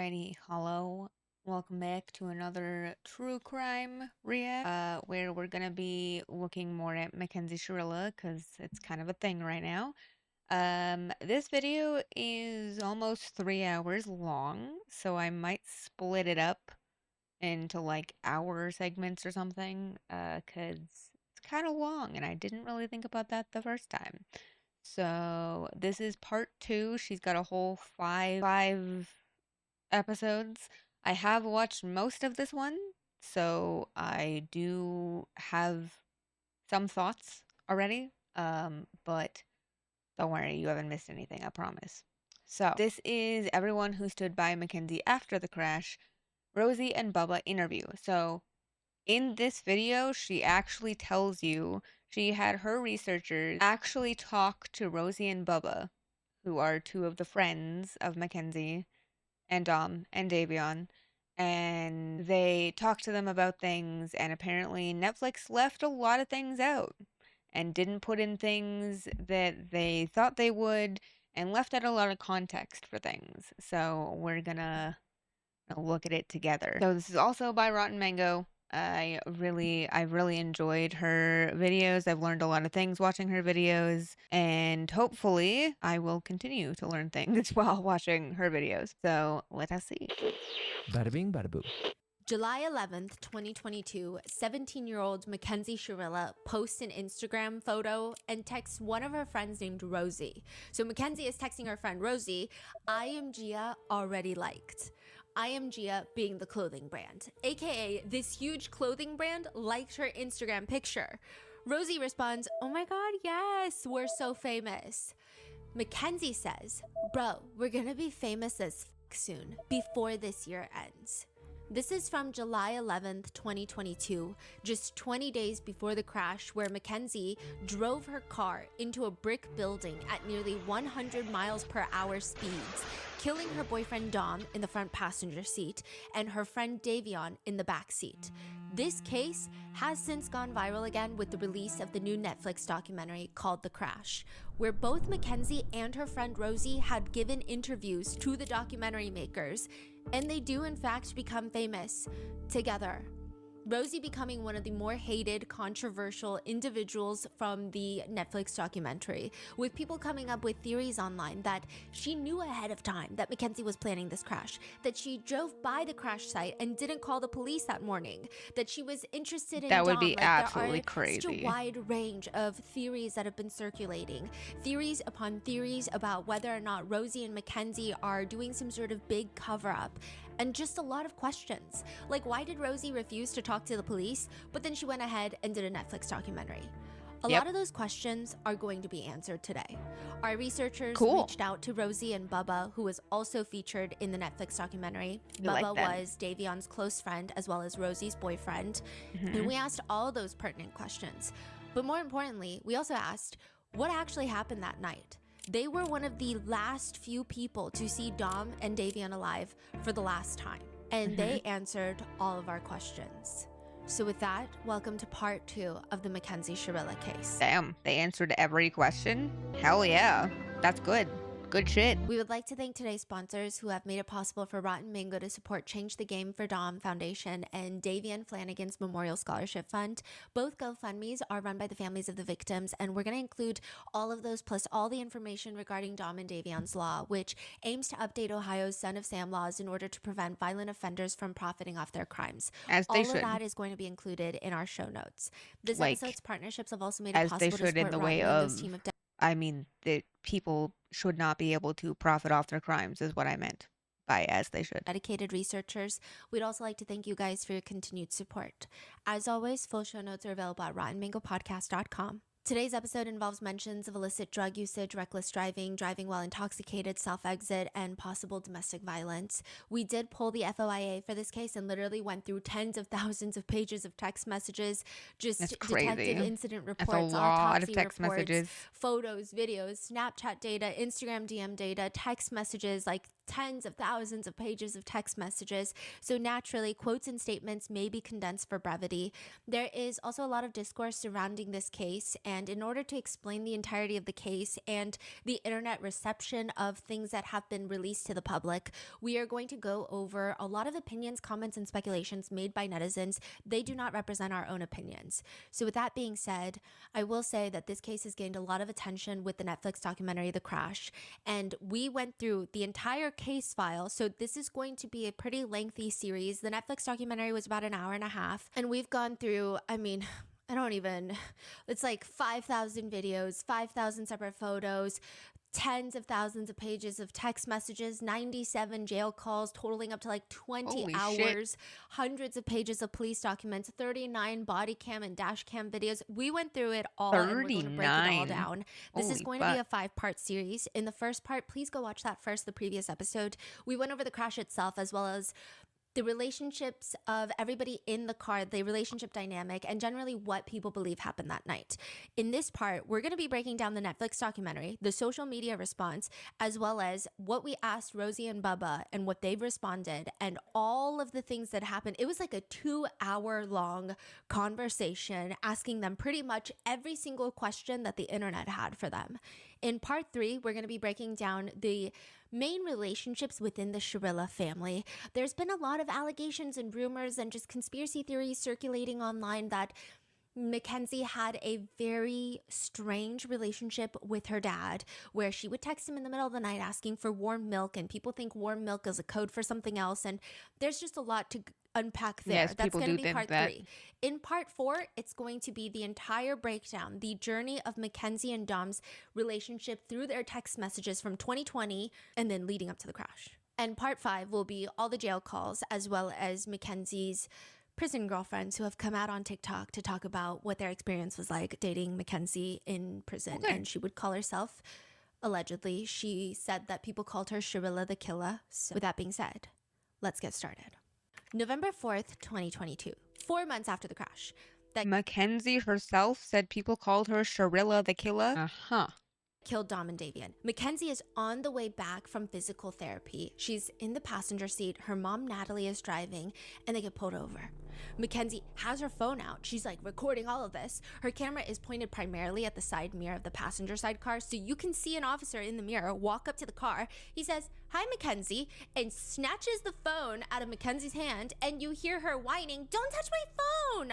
Alrighty, hello. Welcome back to another true crime react, where we're gonna be looking more at Mackenzie Shirilla, because it's kind of a thing right now. This video is almost 3 hours long, so I might split it up into like hour segments or something, because it's kind of long, and I didn't really think about that the first time. So this is part 2. She's got a whole five episodes. I have watched most of this one, so I do have some thoughts already. But don't worry, you haven't missed anything, I promise. So, this is everyone who stood by Mackenzie after the crash, Rosie and Bubba interview. So, in this video, she actually tells you she had her researchers actually talk to Rosie and Bubba, who are two of the friends of Mackenzie, and Dom and Davion, and they talked to them about things, and apparently Netflix left a lot of things out and didn't put in things that they thought they would, and left out a lot of context for things. So we're gonna look at it together. So this is also by Rotten Mango. I really enjoyed her videos. I've learned a lot of things watching her videos, and hopefully I will continue to learn things while watching her videos. So let us see. Bada bing, bada boo. July 11th, 2022, 17-year-old Mackenzie Shirilla posts an Instagram photo and texts one of her friends named Rosie. So Mackenzie is texting her friend Rosie, "I am Gia, already liked." I am Gia being the clothing brand, aka this huge clothing brand liked her Instagram picture. Rosie responds, "Oh my god, yes, we're so famous." Mackenzie says, "Bro, we're gonna be famous as soon, before this year ends." This is from July 11th, 2022, just 20 days before the crash, where Mackenzie drove her car into a brick building at nearly 100 miles per hour speeds, killing her boyfriend Dom in the front passenger seat and her friend Davion in the back seat. This case has since gone viral again with the release of the new Netflix documentary called The Crash, where both Mackenzie and her friend Rosie had given interviews to the documentary makers, and they do in fact become famous together. Rosie becoming one of the more hated, controversial individuals from the Netflix documentary, with people coming up with theories online that she knew ahead of time that Mackenzie was planning this crash, that she drove by the crash site and didn't call the police that morning, that she was interested in That would Dom. be absolutely there are such a crazy. wide range of theories that have been circulating, theories upon theories about whether or not Rosie and Mackenzie are doing some sort of big cover-up. And just a lot of questions, like why did Rosie refuse to talk to the police, but then she went ahead and did a Netflix documentary? A lot of those questions are going to be answered today. Our researchers reached out to Rosie and Bubba, who was also featured in the Netflix documentary. Bubba was Davion's close friend as well as Rosie's boyfriend. And we asked all those pertinent questions. But more importantly, we also asked what actually happened that night. They were one of the last few people to see Dom and Davion alive for the last time. And they answered all of our questions. So with that, welcome to part 2 of the Mackenzie Shirilla case. Damn, they answered every question? Hell yeah. That's good. Good shit. We would like to thank today's sponsors who have made it possible for Rotten Mango to support Change the Game for Dom Foundation and Davion Flanagan's Memorial Scholarship Fund. Both GoFundMes are run by the families of the victims, and we're going to include all of those plus all the information regarding Dom and Davion's law, which aims to update Ohio's Son of Sam laws in order to prevent violent offenders from profiting off their crimes. As they all should. of that is going to be included in our show notes. This Like, episode's partnerships have also made it as they possible to should in support the Rotten way Mango's of, team of I mean, that people should not be able to profit off their crimes is what I meant by as they should. dedicated researchers. We'd also like to thank you guys for your continued support. As always, full show notes are available at rottenmangopodcast.com. Today's episode involves mentions of illicit drug usage, reckless driving, driving while intoxicated, self-exit, and possible domestic violence. We did pull the FOIA for this case and literally went through tens of thousands of pages of text messages, just detective incident reports, That's a lot autopsy of text reports, messages. photos, videos, Snapchat data, Instagram DM data, text messages, like tens of thousands of pages of text messages. So naturally, quotes and statements may be condensed for brevity. There is also a lot of discourse surrounding this case. And in order to explain the entirety of the case and the internet reception of things that have been released to the public, we are going to go over a lot of opinions, comments, and speculations made by netizens. They do not represent our own opinions. So with that being said, I will say that this case has gained a lot of attention with the Netflix documentary, The Crash. And we went through the entire case file. So this is going to be a pretty lengthy series. The Netflix documentary was about an hour and a half. And we've gone through, it's like 5,000 videos, 5,000 separate photos, tens of thousands of pages of text messages, 97 jail calls totaling up to like 20 Holy hours, shit. hundreds of pages of police documents, 39 body cam and dash cam videos. We went through it all and we're going to break it all 39. down. This is Holy going to be fuck. a 5-part series. In the first part, please go watch that first, the previous episode. We went over the crash itself as well as the relationships of everybody in the car, the relationship dynamic, and generally what people believe happened that night. In this part, we're going to be breaking down the Netflix documentary, the social media response, as well as what we asked Rosie and Bubba and what they've responded, and all of the things that happened. It was like a 2-hour-long conversation asking them pretty much every single question that the internet had for them. In part 3, we're going to be breaking down the main relationships within the Shirilla family. There's been a lot of allegations and rumors and just conspiracy theories circulating online that Mackenzie had a very strange relationship with her dad, where she would text him in the middle of the night asking for warm milk, and people think warm milk is a code for something else. And there's just a lot to unpack there. Yes, That's people going do to be think part that. 3. In part 4, it's going to be the entire breakdown, the journey of Mackenzie and Dom's relationship through their text messages from 2020 and then leading up to the crash. And part 5 will be all the jail calls, as well as Mackenzie's prison girlfriends who have come out on TikTok to talk about what their experience was like dating Mackenzie in prison. Okay. And she would call herself, allegedly, she said that people called her Shirilla the Killer. So with that being said, let's get started. November 4th, 2022, 4 months after the crash. Mackenzie herself said people called her Shirilla the Killer. Uh-huh. Killed Dom and Davian. Mackenzie is on the way back from physical therapy. She's in the passenger seat. Her mom, Natalie, is driving, and they get pulled over. Mackenzie has her phone out. She's like recording all of this. Her camera is pointed primarily at the side mirror of the passenger side car, so you can see an officer in the mirror walk up to the car. He says, "Hi, Mackenzie," and snatches the phone out of Mackenzie's hand, and you hear her whining, "Don't touch my phone!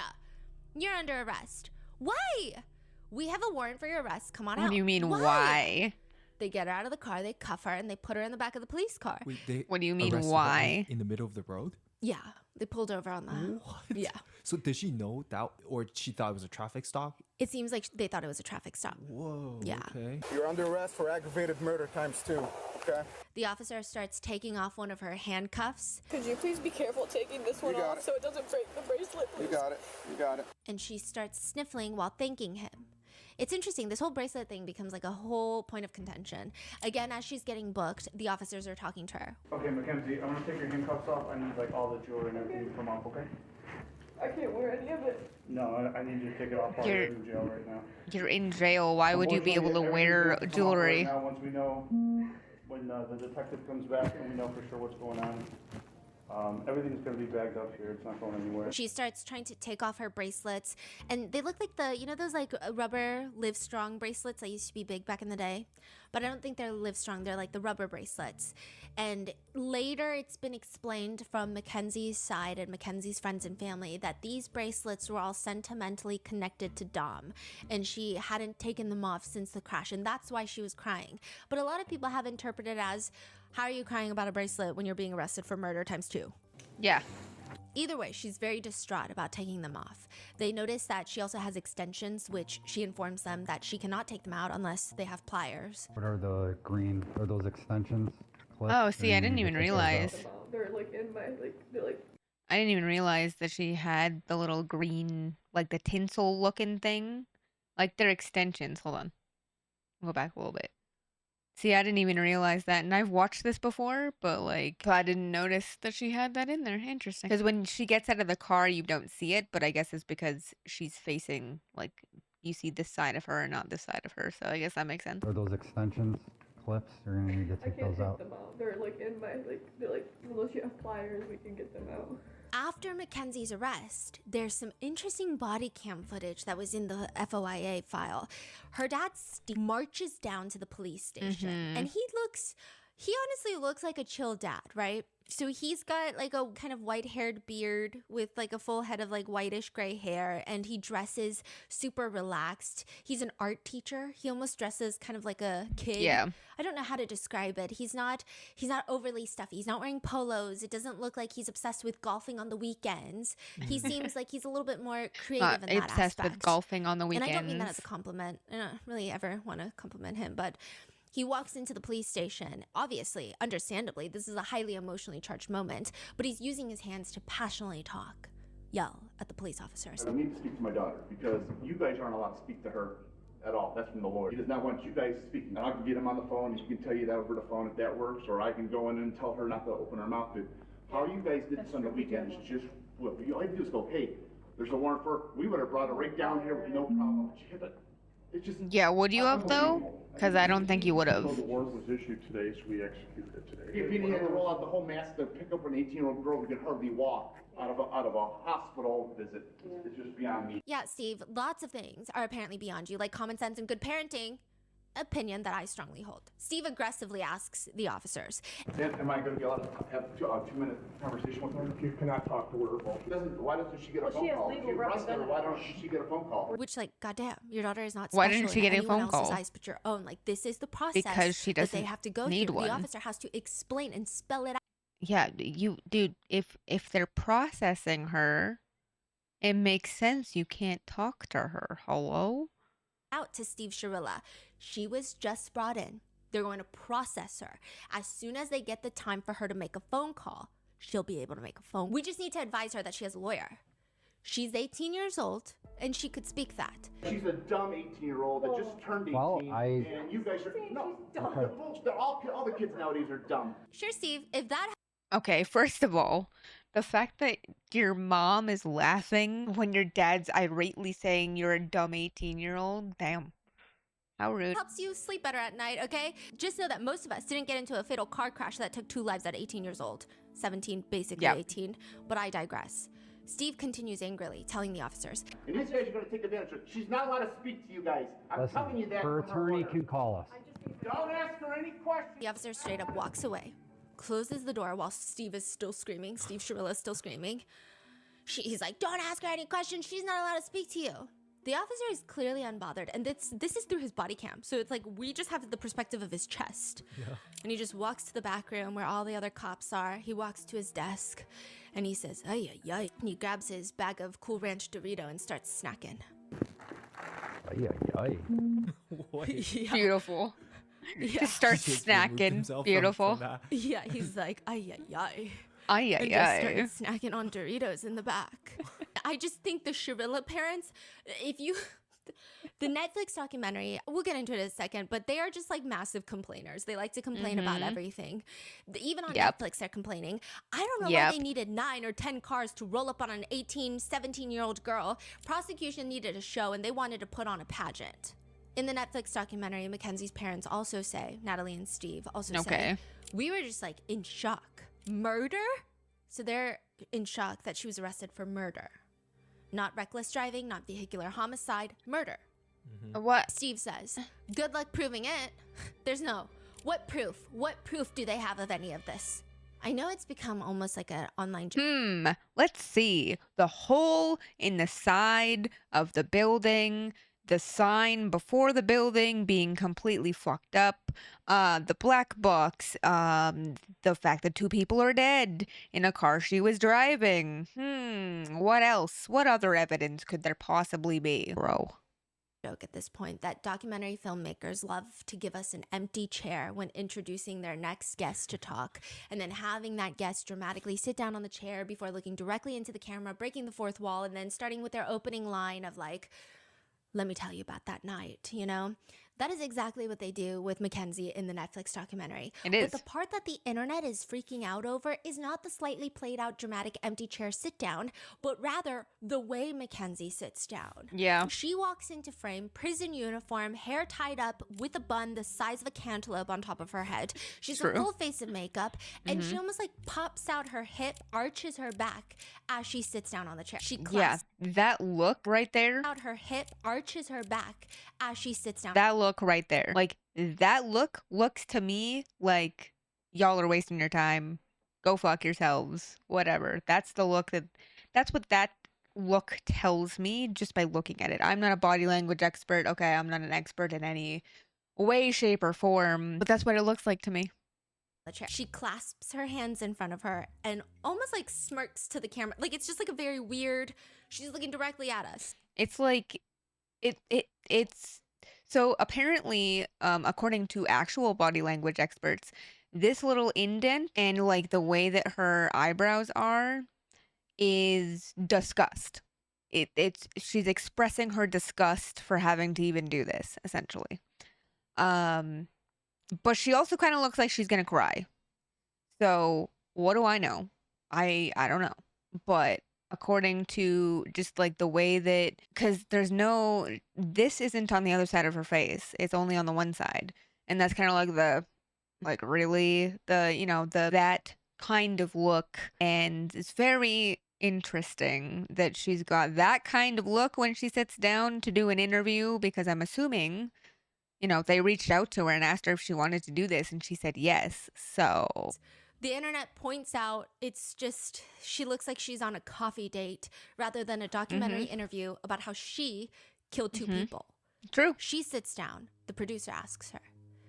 You're under arrest." Why? "We have a warrant for your arrest. Come on out." What do you mean, why? They get her out of the car, they cuff her, and they put her in the back of the police car. Wait, they What do you mean, arrested her why? in the middle of the road? Yeah, they pulled her over on the... What? Yeah. So did she know that, or she thought it was a traffic stop? It seems like they thought it was a traffic stop. Whoa. Yeah. Okay. You're under arrest for aggravated murder ×2, okay? The officer starts taking off one of her handcuffs, Could you please be careful taking this one You got off it. so it doesn't break the bracelet, You please? got it. You got it. and she starts sniffling while thanking him. It's interesting, this whole bracelet thing becomes like a whole point of contention. Again, as she's getting booked, the officers are talking to her. Okay, Mackenzie, I'm gonna take your handcuffs off. I need like all the jewelry and everything to come off, okay? I can't wear any of it. No, I need you to take it off while you're in jail right now. You're in jail. Why would you be able to wear Everything's gonna come off jewelry? Right now, once we know, when the detective comes back and we know for sure what's going on, everything's gonna be bagged up here. It's not going anywhere. She starts trying to take off her bracelets, and they look like those like rubber Live Strong bracelets that used to be big back in the day, but I don't think they're Live Strong. They're like the rubber bracelets. And later it's been explained from Mackenzie's side and Mackenzie's friends and family that these bracelets were all sentimentally connected to Dom, and she hadn't taken them off since the crash, and that's why she was crying. But a lot of people have interpreted as, how are you crying about a bracelet when you're being arrested for murder ×2? Yeah. Either way, she's very distraught about taking them off. They notice that she also has extensions, which she informs them that she cannot take them out unless they have pliers. What are the green, are those extensions? Clips? Oh, see, I And didn't you even take those out. realize. They're like in my, they're like, I didn't even realize that she had the little green, like the tinsel looking thing. Like they're extensions. Hold on. Go back a little bit. See, I didn't even realize that. And I've watched this before, but like, I didn't notice that she had that in there. Interesting. Because when she gets out of the car, you don't see it, but I guess it's because she's facing, like, you see this side of her and not this side of her. So I guess that makes sense. Are those extensions? clips? You're gonna need to I take can't those take out. them out. They're like in my they're like, unless you have pliers, we can get them out. After Mackenzie's arrest, there's some interesting body cam footage that was in the FOIA file. Her dad marches down to the police station, and he honestly looks like a chill dad, right? So he's got like a kind of white-haired beard with like a full head of like whitish gray hair, and he dresses super relaxed. He's an art teacher. He almost dresses kind of like a kid. Yeah. I don't know how to describe it. He's not overly stuffy. He's not wearing polos. It doesn't look like he's obsessed with golfing on the weekends. He seems like he's a little bit more creative in that Obsessed aspect. with golfing on the weekends. And I don't mean that as a compliment. I don't really ever want to compliment him, but he walks into the police station. Obviously, understandably, this is a highly emotionally charged moment, but he's using his hands to passionately yell at the police officers. I need to speak to my daughter because you guys aren't allowed to speak to her at all. That's from the lawyer. He does not want you guys speaking. And I can get him on the phone. He can tell you that over the phone if that works, or I can go in and tell her not to open her mouth. But how you guys did this on the weekend is just flip. All you do is go, hey, there's a warrant for her. We would have brought her right down here with no problem. But you hit it. It's just, Yeah, would you have though? Because I don't think you would have. so the warrant was issued today, so we executed it today. If he didn't have to roll out the whole mask to pick up an 18-year-old girl who can hardly walk out of a hospital visit, it's just beyond me. Yeah, Steve, lots of things are apparently beyond you, like common sense and good parenting. Opinion that I strongly hold. Steve aggressively asks the officers. Am I going to be allowed to have a 2-minute conversation with her? You cannot talk to her. Why doesn't she get a phone she has call? legal If you arrested her, why don't representative. she get a phone call? Which, like, goddamn, your daughter is not Why special didn't she in get a anyone phone else's call? eyes but your own. Like, this is the process Because she that they doesn't have to go need through. one. The officer has to explain and spell it out. Yeah, dude, if they're processing her, it makes sense you can't talk to her. Hello? Out to Steve Shirilla. She was just brought in. They're going to process her. As soon as they get the time for her to make a phone call, she'll be able to make a phone. We just need to advise her that she has a lawyer. She's 18 years old, and she could speak that. She's a dumb 18-year-old that just turned 18, Well, and you guys are no. They're all the kids nowadays are dumb. Sure, Steve, if that Okay, first of all, the fact that your mom is laughing when your dad's irately saying you're a dumb 18-year-old, damn. How rude. helps you sleep better at night, okay? Just know that most of us didn't get into a fatal car crash that took 2 lives at 18 years old. 17, basically Yep. 18, but I digress. Steve continues angrily, telling the officers. And these guys are going to take advantage of her. She's not allowed to speak to you guys. I'm telling you Listen, that. her from attorney lawyer. can call us. Don't ask her any questions. The officer straight up walks away, closes the door while Steve is still screaming. Steve Shirilla is still screaming. He's like, don't ask her any questions. She's not allowed to speak to you. The officer is clearly unbothered, and this is through his body cam. So it's like we just have the perspective of his chest. Yeah. And he just walks to the back room where all the other cops are. He walks to his desk, and he says, ay, ay, ay. And he grabs his bag of Cool Ranch Dorito and starts snacking. Ay, ay, ay. Wait. Yeah. Beautiful. Yeah. Just starts He just removed snacking. himself Beautiful. from that. Yeah, he's like, ay, ay, ay. Ay, And ay, just ay. started snacking on Doritos in the back. I just think the Shirilla parents, the Netflix documentary, we'll get into it in a second, but they are just like massive complainers. They like to complain about everything. Even on Yep. Netflix, they're complaining. I don't know why Yep. they needed 9 or 10 cars to roll up on an 18, 17-year-old girl. Prosecution needed a show, and they wanted to put on a pageant. In the Netflix documentary, Mackenzie's parents also say, Natalie and Steve also say, Okay. we were just like in shock. Murder? So they're in shock that she was arrested for murder. Not reckless driving, not vehicular homicide, murder. What? Steve says, good luck proving it. There's no, what proof? What proof do they have of any of this? I know it's become almost like an online joke. Let's see. The hole in the side of the building, the sign before the building being completely fucked up, the black box, the fact that 2 people are dead in a car she was driving. What else? What other evidence could there possibly be, bro? Joke at this point that documentary filmmakers love to give us an empty chair when introducing their next guest to talk, and then having that guest dramatically sit down on the chair before looking directly into the camera, breaking the fourth wall, and then starting with their opening line of like, let me tell you about that night, you know? That is exactly what they do with Mackenzie in the Netflix documentary. It is. But the part that the internet is freaking out over is not the slightly played out dramatic empty chair sit down, but rather the way Mackenzie sits down. Yeah. She walks into frame, prison uniform, hair tied up with a bun the size of a cantaloupe on top of her head. She's True. a full face of makeup, and she almost like pops out her hip, arches her back as she sits down on the chair. She Yeah. clasps That look right there. out her hip, arches her back as she sits down. That look right there. Like, that look looks to me like y'all are wasting your time. Go fuck yourselves. Whatever. That's the look that's what that look tells me just by looking at it. I'm not a body language expert. Okay, I'm not an expert in any way, shape, or form, but that's what it looks like to me. The chair. She clasps her hands in front of her and almost like smirks to the camera. Like it's just like a very weird, she's looking directly at us. It's like it's so apparently, according to actual body language experts, this little indent and like the way that her eyebrows are is disgust. It's she's expressing her disgust for having to even do this, essentially. But she also kind of looks like she's gonna cry. So what do I know? I don't know. But according to just like the way that, because this isn't on the other side of her face. It's only on the one side, and that's kind of like really that kind of look, and it's very interesting that she's got that kind of look when she sits down to do an interview, because I'm assuming, they reached out to her and asked her if she wanted to do this, and she said yes. So The internet points out it's just, she looks like she's on a coffee date rather than a documentary interview about how she killed two people. true. She sits down. The producer asks her,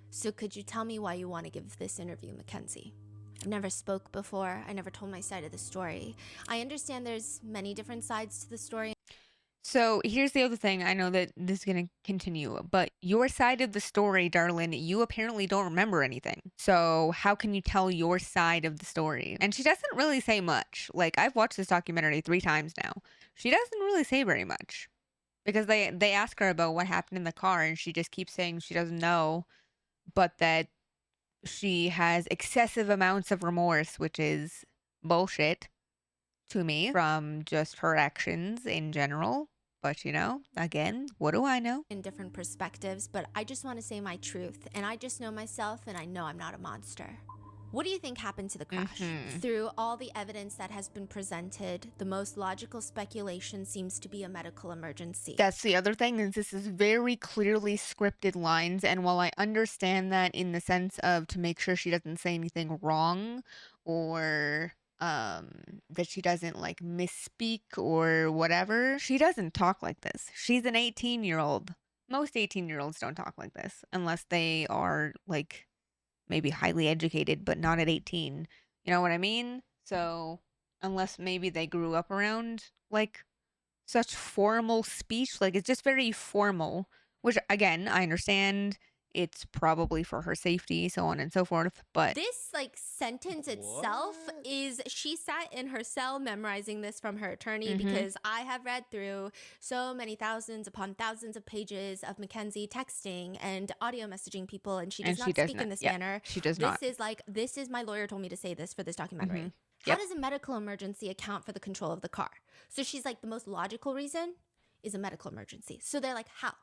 "So could you tell me why you want to give this interview, Mackenzie? I've never spoke before. I never told my side of the story. I understand there's many different sides to the story." So here's the other thing. I know that this is going to continue, but your side of the story, darling, you apparently don't remember anything. So how can you tell your side of the story? And she doesn't really say much. Like, I've watched this documentary 3 times now. She doesn't really say very much, because they ask her about what happened in the car, and she just keeps saying she doesn't know, but that she has excessive amounts of remorse, which is bullshit to me from just her actions in general. But again, what do I know? In different perspectives, but I just want to say my truth, and I just know myself, and I know I'm not a monster. What do you think happened to the crash? Through all the evidence that has been presented, the most logical speculation seems to be a medical emergency. That's the other thing, is this is very clearly scripted lines, and while I understand that in the sense of to make sure she doesn't say anything wrong, or that she doesn't like misspeak or whatever, she doesn't talk like this. She's an 18-year-old. Most 18-year-olds don't talk like this unless they are like maybe highly educated, but not at 18. You know what I mean? So unless maybe they grew up around like such formal speech, like it's just very formal, which again, I understand it's probably for her safety, so on and so forth, but This like sentence itself is, she sat in her cell memorizing this from her attorney, because I have read through so many thousands upon thousands of pages of Mackenzie texting and audio messaging people, and she does not speak in this manner. She does This not. is like, this is, my lawyer told me to say this for this documentary. Yep. How does a medical emergency account for the control of the car? So she's like, the most logical reason is a medical emergency. So they're like, how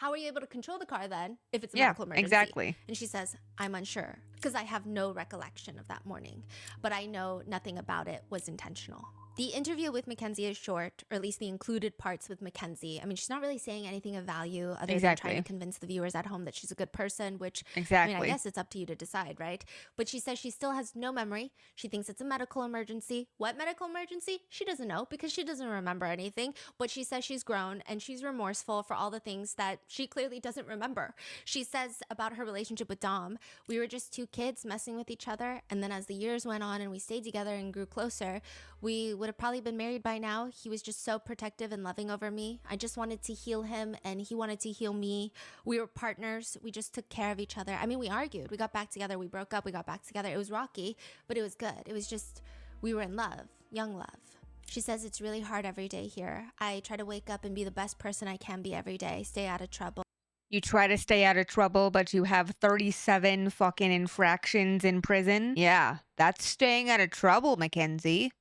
are you able to control the car then if it's a medical emergency? Exactly. And she says, "I'm unsure because I have no recollection of that morning, but I know nothing about it was intentional." The interview with Mackenzie is short, or at least the included parts with Mackenzie. I mean, she's not really saying anything of value other than trying to convince the viewers at home that she's a good person, which, I mean, I guess it's up to you to decide, right? But she says she still has no memory. She thinks it's a medical emergency. What medical emergency? She doesn't know because she doesn't remember anything. But she says she's grown and she's remorseful for all the things that she clearly doesn't remember. She says about her relationship with Dom, "We were just 2 kids messing with each other. And then as the years went on and we stayed together and grew closer, we would have probably been married by now. He was just so protective and loving over me. I just wanted to heal him and he wanted to heal me. We were partners. We just took care of each other. I mean, we argued. We got back together. We broke up. We got back together. It was rocky, but it was good. It was just, we were in love, young love." She says, "It's really hard every day here. I try to wake up and be the best person I can be every day, stay out of trouble." You try to stay out of trouble, but you have 37 fucking infractions in prison. Yeah, that's staying out of trouble, Mackenzie.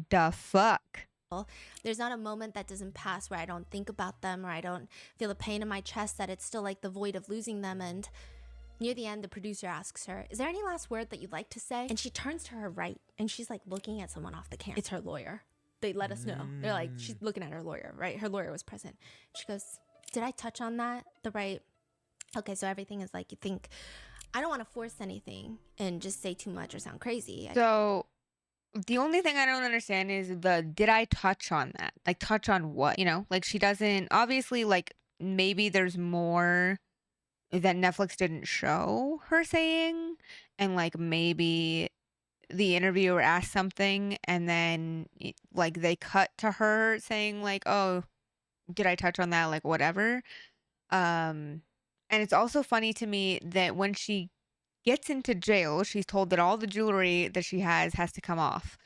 The fuck? There's not a moment that doesn't pass where I don't think about them or I don't feel a pain in my chest that it's still like the void of losing them. And near the end, the producer asks her, "Is there any last word that you'd like to say?" And she turns to her right and she's like looking at someone off the camera. It's her lawyer. They let us know. They're like, she's looking at her lawyer, right? Her lawyer was present. She goes, "Did I touch on that? The right?" Okay, so everything is like you think. I don't want to force anything and just say too much or sound crazy. So the only thing I don't understand is did I touch on that? Like, touch on what? You know, like she doesn't, obviously, like maybe there's more that Netflix didn't show her saying. And like maybe the interviewer asked something and then like they cut to her saying like, "Oh, did I touch on that?" Like whatever. And it's also funny to me that when she gets into jail, she's told that all the jewelry that she has to come off.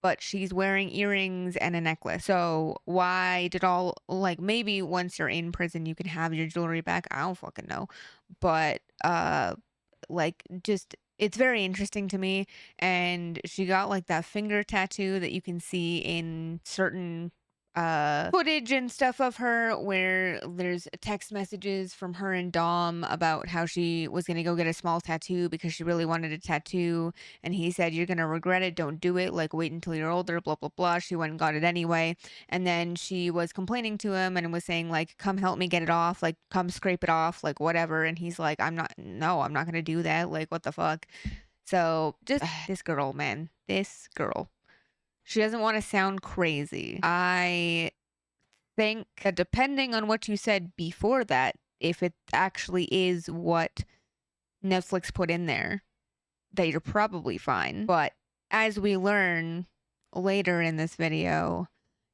But she's wearing earrings and a necklace. So why did all, like, maybe once you're in prison you can have your jewelry back. I don't fucking know. But like, just it's very interesting to me. And she got like that finger tattoo that you can see in certain footage and stuff of her where there's text messages from her and Dom about how she was going to go get a small tattoo because she really wanted a tattoo, and he said, "You're going to regret it, don't do it, like wait until you're older, blah blah blah." She went and got it anyway, and then she was complaining to him and was saying like, "Come help me get it off, like come scrape it off, like whatever," and he's like, I'm not going to do that, like what the fuck. So just this girl, man, this girl. She doesn't want to sound crazy. I think that depending on what you said before that, if it actually is what Netflix put in there, that you're probably fine. But as we learn later in this video,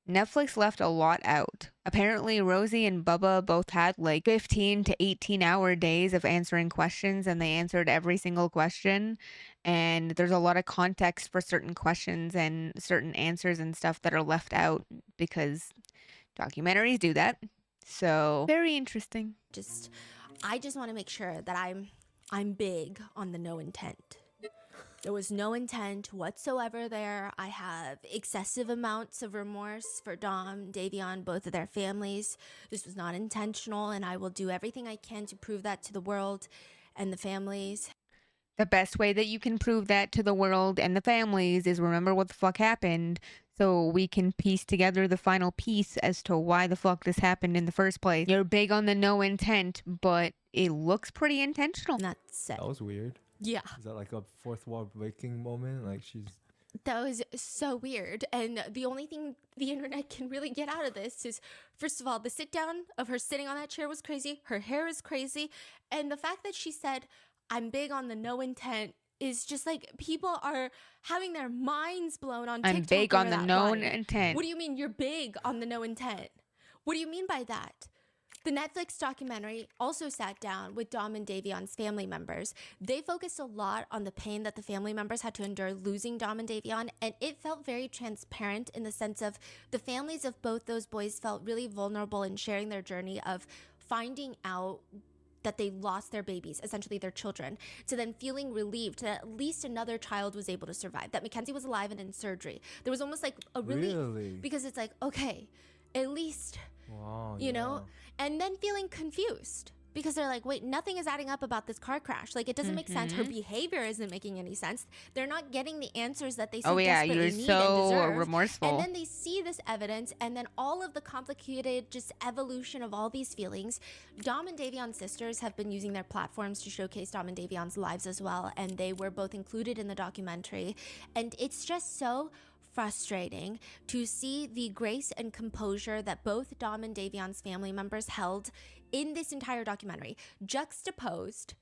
Netflix left a lot out. Apparently, Rosie and Bubba both had like 15 to 18-hour days of answering questions, and they answered every single question. And there's a lot of context for certain questions and certain answers and stuff that are left out because documentaries do that. So, very interesting. I just want to make sure that I'm big on the no intent. There was no intent whatsoever there. I have excessive amounts of remorse for Dom, Davion, both of their families. This was not intentional, and I will do everything I can to prove that to the world and the families. The best way that you can prove that to the world and the families is remember what the fuck happened so we can piece together the final piece as to why the fuck this happened in the first place. You're big on the no intent, but it looks pretty intentional. That's it. That was weird. Yeah. Is that like a fourth wall breaking moment? Like That was so weird. And the only thing the internet can really get out of this is, first of all, the sit down of her sitting on that chair was crazy. Her hair is crazy. And the fact that she said, "I'm big on the no intent," is just like people are having their minds blown on TikTok. I'm big on the no line. intent. What do you mean you're big on the no intent? What do you mean by that? The Netflix documentary also sat down with Dom and Davion's family members. They focused a lot on the pain that the family members had to endure losing Dom and Davion, and it felt very transparent in the sense of the families of both those boys felt really vulnerable in sharing their journey of finding out that they lost their babies, essentially their children, to then feeling relieved that at least another child was able to survive, that Mackenzie was alive and in surgery. There was almost like a relief. Really? Because it's like, okay, at least... Wow, you know, and then feeling confused because they're like, wait, nothing is adding up about this car crash. Like, it doesn't make sense. Her behavior isn't making any sense. They're not getting the answers that they so desperately you're need so and deserve. remorseful. And then they see this evidence, and then all of the complicated just evolution of all these feelings. Dom and Davion's sisters have been using their platforms to showcase Dom and Davion's lives as well, and they were both included in the documentary. And it's just so frustrating to see the grace and composure that both Dom and Davion's family members held in this entire documentary, juxtaposed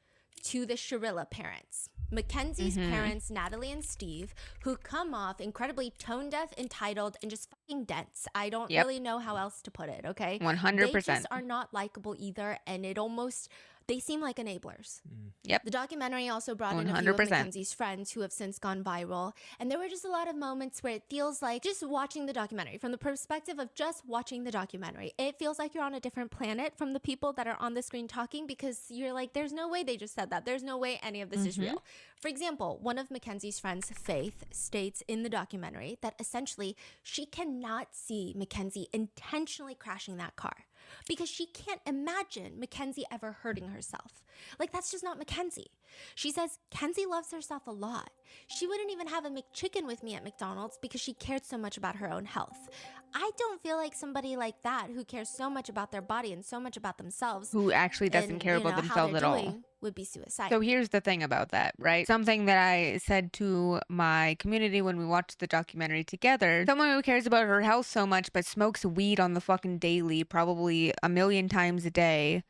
to the Sharilla parents. Mackenzie's parents, Natalie and Steve, who come off incredibly tone deaf, entitled, and just fucking dense. I don't really know how else to put it, okay? 100%. They just are not likable either, and it almost They seem like enablers. Yep. The documentary also brought in a few of 100%. Mackenzie's friends who have since gone viral. And there were just a lot of moments where it feels like just watching the documentary, from the perspective of just watching the documentary, it feels like you're on a different planet from the people that are on the screen talking, because you're like, there's no way they just said that. There's no way any of this is real. For example, one of Mackenzie's friends, Faith, states in the documentary that essentially she cannot see Mackenzie intentionally crashing that car because she can't imagine Mackenzie ever hurting herself. Like, that's just not Mackenzie. She says Kenzie loves herself a lot. She wouldn't even have a McChicken with me at McDonald's because she cared so much about her own health. I don't feel like somebody like that, who cares so much about their body and so much about themselves, Who actually doesn't and, care you about know, how themselves they're at all. doing, would be suicide. So here's the thing about that, right? Something that I said to my community when we watched the documentary together: someone who cares about her health so much but smokes weed on the fucking daily, probably a million times a day,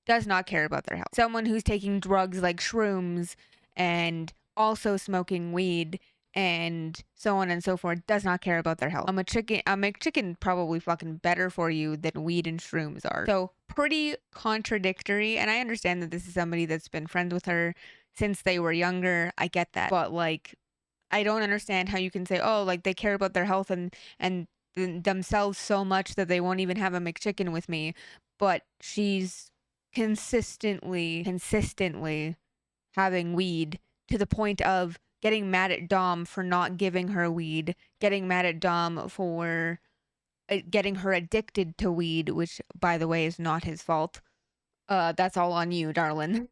does not care about their health. Someone who's taking drugs like shrooms and also smoking weed and so on and so forth does not care about their health. A McChicken probably fucking better for you than weed and shrooms are. So pretty contradictory. And I understand that this is somebody that's been friends with her since they were younger. I get that. But like, I don't understand how you can say, oh, like they care about their health and themselves so much that they won't even have a McChicken with me. But she's consistently having weed, to the point of getting mad at Dom for not giving her weed, getting mad at Dom for getting her addicted to weed, which, by the way, is not his fault. That's all on you, darling.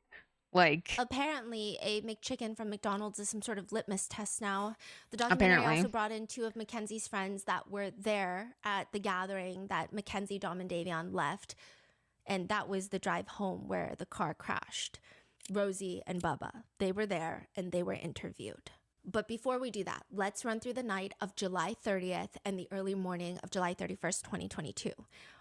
Like, apparently, a McChicken from McDonald's is some sort of litmus test now. The documentary also brought in two of Mackenzie's friends that were there at the gathering that Mackenzie, Dom, and Davion left. And that was the drive home where the car crashed. Rosie and Bubba, they were there and they were interviewed. But before we do that, let's run through the night of July 30th and the early morning of July 31st, 2022.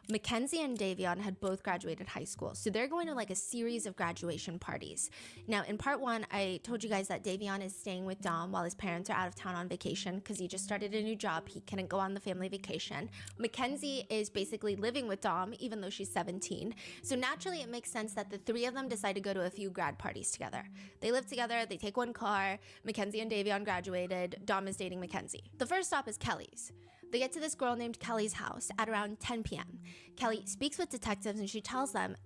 Mackenzie and Davion had both graduated high school, so they're going to like a series of graduation parties. Now, in part one, I told you guys that Davion is staying with Dom while his parents are out of town on vacation because he just started a new job. He couldn't go on the family vacation. Mackenzie is basically living with Dom, even though she's 17. So naturally, it makes sense that the three of them decide to go to a few grad parties together. They live together, they take one car. Mackenzie and Davion graduated. Dom is dating Mackenzie. The first stop is Kelly's. They get to this girl named Kelly's house at around 10 p.m. Kelly speaks with detectives and she tells them,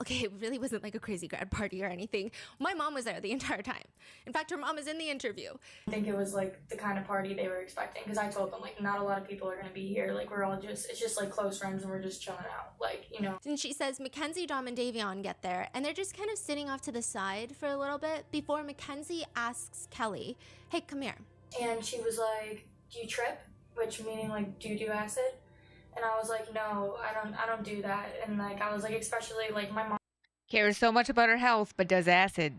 okay, it really wasn't like a crazy grad party or anything. My mom was there the entire time. In fact, her mom is in the interview. I think it was like the kind of party they were expecting, because I told them like not a lot of people are going to be here. Like we're all just, it's just like close friends and we're just chilling out. Like, you know. And she says Mackenzie, Dom, and Davion get there and they're just kind of sitting off to the side for a little bit before Mackenzie asks Kelly, hey, come here. And she was like, do you trip? Which meaning like, do you do acid? And I was like, no, I don't do that. And like, I was like, especially like my mom cares so much about her health, but does acid.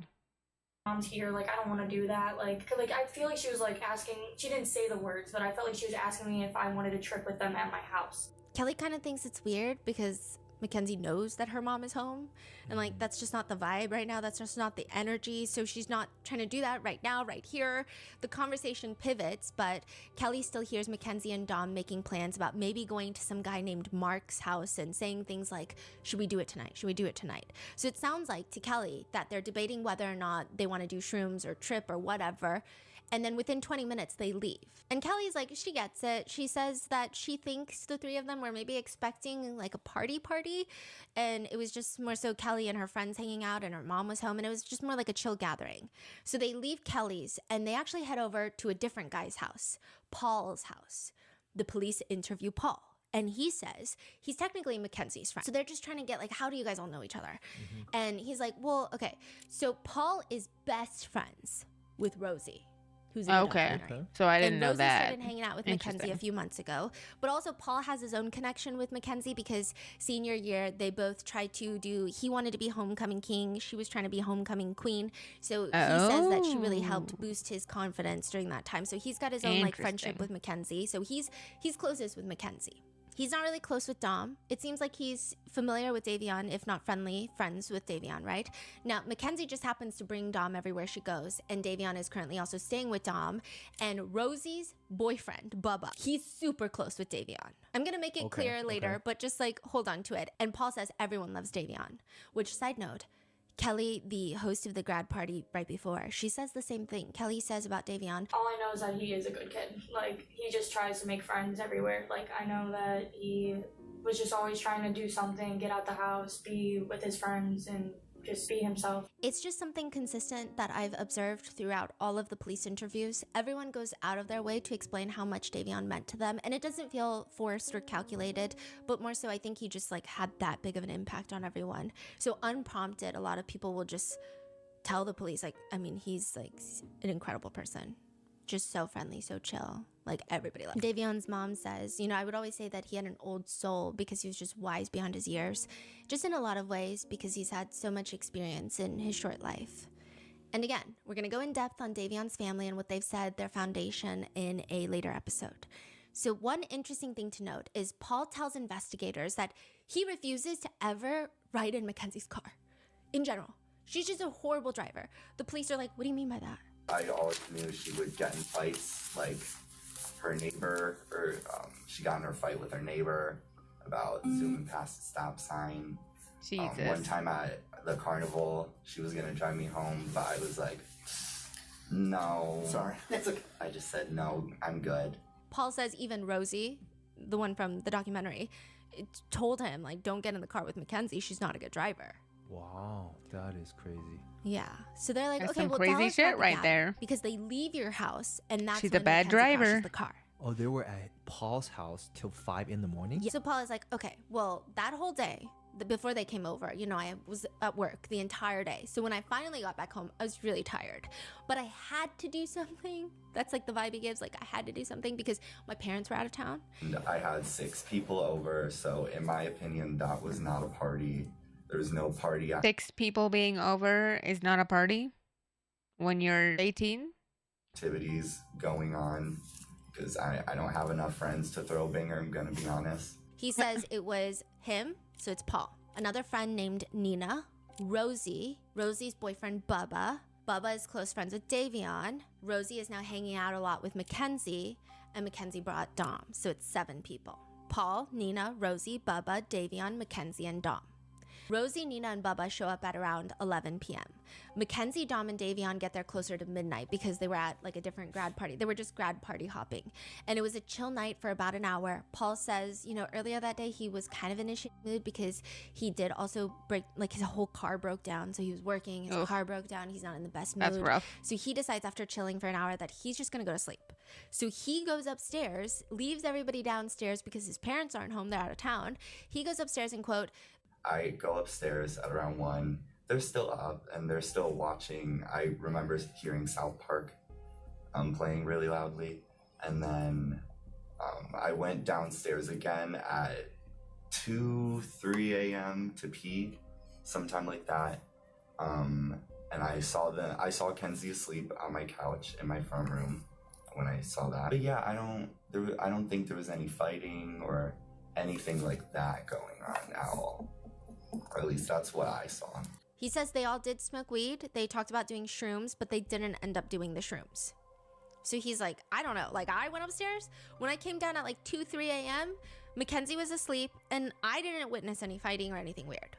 Mom's here, like I don't want to do that. Like I feel like she was like asking, she didn't say the words, but I felt like she was asking me if I wanted to trip with them at my house. Kelly kind of thinks it's weird because Mackenzie knows that her mom is home, and like that's just not the vibe right now. That's just not the energy. So she's not trying to do that right now, right here. The conversation pivots, but Kelly still hears Mackenzie and Dom making plans about maybe going to some guy named Mark's house and saying things like, should we do it tonight? Should we do it tonight? So it sounds like to Kelly that they're debating whether or not they want to do shrooms or trip or whatever. And then within 20 minutes, they leave. And Kelly's like, she gets it. She says that she thinks the three of them were maybe expecting like a party. And it was just more so Kelly and her friends hanging out and her mom was home. And it was just more like a chill gathering. So they leave Kelly's and they actually head over to a different guy's house, Paul's house. The police interview Paul. And he says he's technically Mackenzie's friend. So they're just trying to get like, how do you guys all know each other? And he's like, well, okay. So Paul is best friends with Rosie, who's in the documentary. So I didn't know Rosie that. started hanging out with Mackenzie a few months ago. But also Paul has his own connection with Mackenzie because senior year, they both tried to do, he wanted to be homecoming king. She was trying to be homecoming queen. So he says that she really helped boost his confidence during that time. So he's got his own like friendship with Mackenzie. So he's closest with Mackenzie. He's not really close with Dom. It seems like he's familiar with Davion, if not friends with Davion, right? Now, Mackenzie just happens to bring Dom everywhere she goes, and Davion is currently also staying with Dom. And Rosie's boyfriend, Bubba, he's super close with Davion. I'm gonna make it clear later, but just like hold on to it. And Paul says everyone loves Davion, which, side note, Kelly, the host of the grad party right before, she says the same thing. Kelly says about Davion, all I know is that he is a good kid. Like, he just tries to make friends everywhere. Like, I know that he was just always trying to do something, get out the house, be with his friends, and just be himself. it's just something consistent that I've observed throughout all of the police interviews. Everyone goes out of their way to explain how much Davion meant to them, and it doesn't feel forced or calculated, but more so I think he just like had that big of an impact on everyone. So unprompted, a lot of people will just tell the police, like, I mean, he's like an incredible person. Just so friendly, so chill. Like, everybody loves him. Davion's mom says, you know, I would always say that he had an old soul because he was just wise beyond his years, just in a lot of ways because he's had so much experience in his short life. And again, we're going to go in depth on Davion's family and what they've said, their foundation, in a later episode. So one interesting thing to note is Paul tells investigators that he refuses to ever ride in Mackenzie's car. In general, she's just a horrible driver. The police are like, what do you mean by that? I always knew she would get in fights, like her neighbor, or she got in her fight with her neighbor about zooming past the stop sign. Jesus. One time at the carnival, she was gonna drive me home, but I was like, no. Sorry. It's okay. I just said, no, I'm good. Paul says even Rosie, the one from the documentary, told him, like, don't get in the car with Mackenzie. She's not a good driver. Wow, that is crazy. Yeah. So they're like, That's okay, some well, crazy tell us shit about the right gap, there. because they leave your house, and that's She's a when bad Mackenzie crashes driver. the car. Oh, they were at Paul's house till 5 in the morning? Yeah. So Paul is like, okay, well, that whole day, before they came over, you know, I was at work the entire day. So when I finally got back home, I was really tired. But I had to do something. That's like the vibe he gives. Like, I had to do something because my parents were out of town. And I had 6 people over, so in my opinion, that was not a party. There was no party. 6 people being over is not a party when you're 18? Activities going on, because I don't have enough friends to throw a banger, I'm gonna be honest. He says it was him, so it's Paul, another friend named Nina, Rosie, Rosie's boyfriend Bubba. Bubba is close friends with Davion. Rosie is now hanging out a lot with Mackenzie, and Mackenzie brought Dom, so it's 7 people. Paul, Nina, Rosie, Bubba, Davion, Mackenzie, and Dom. Rosie, Nina, and Bubba show up at around 11 p.m. Mackenzie, Dom, and Davion get there closer to midnight because they were at like a different grad party. They were just grad party hopping. And it was a chill night for about an hour. Paul says, you know, earlier that day he was kind of in a shit mood because he did also break, like his whole car broke down. So he was working, his car broke down. He's not in the best mood. That's rough. So he decides after chilling for an hour that he's just going to go to sleep. So he goes upstairs, leaves everybody downstairs because his parents aren't home. They're out of town. He goes upstairs and, quote, I go upstairs at around 1. They're still up and they're still watching. I remember hearing South Park playing really loudly. And then I went downstairs again at 2, 3 a.m. to pee, sometime like that. And I saw Kenzie asleep on my couch in my front room when I saw that. But yeah, I don't think there was any fighting or anything like that going on at all. Or at least that's what I saw. he says they all did smoke weed. They talked about doing shrooms, but they didn't end up doing the shrooms. So he's like, I don't know. Like, I went upstairs. When I came down at like 2, 3 a.m., Mackenzie was asleep, and I didn't witness any fighting or anything weird.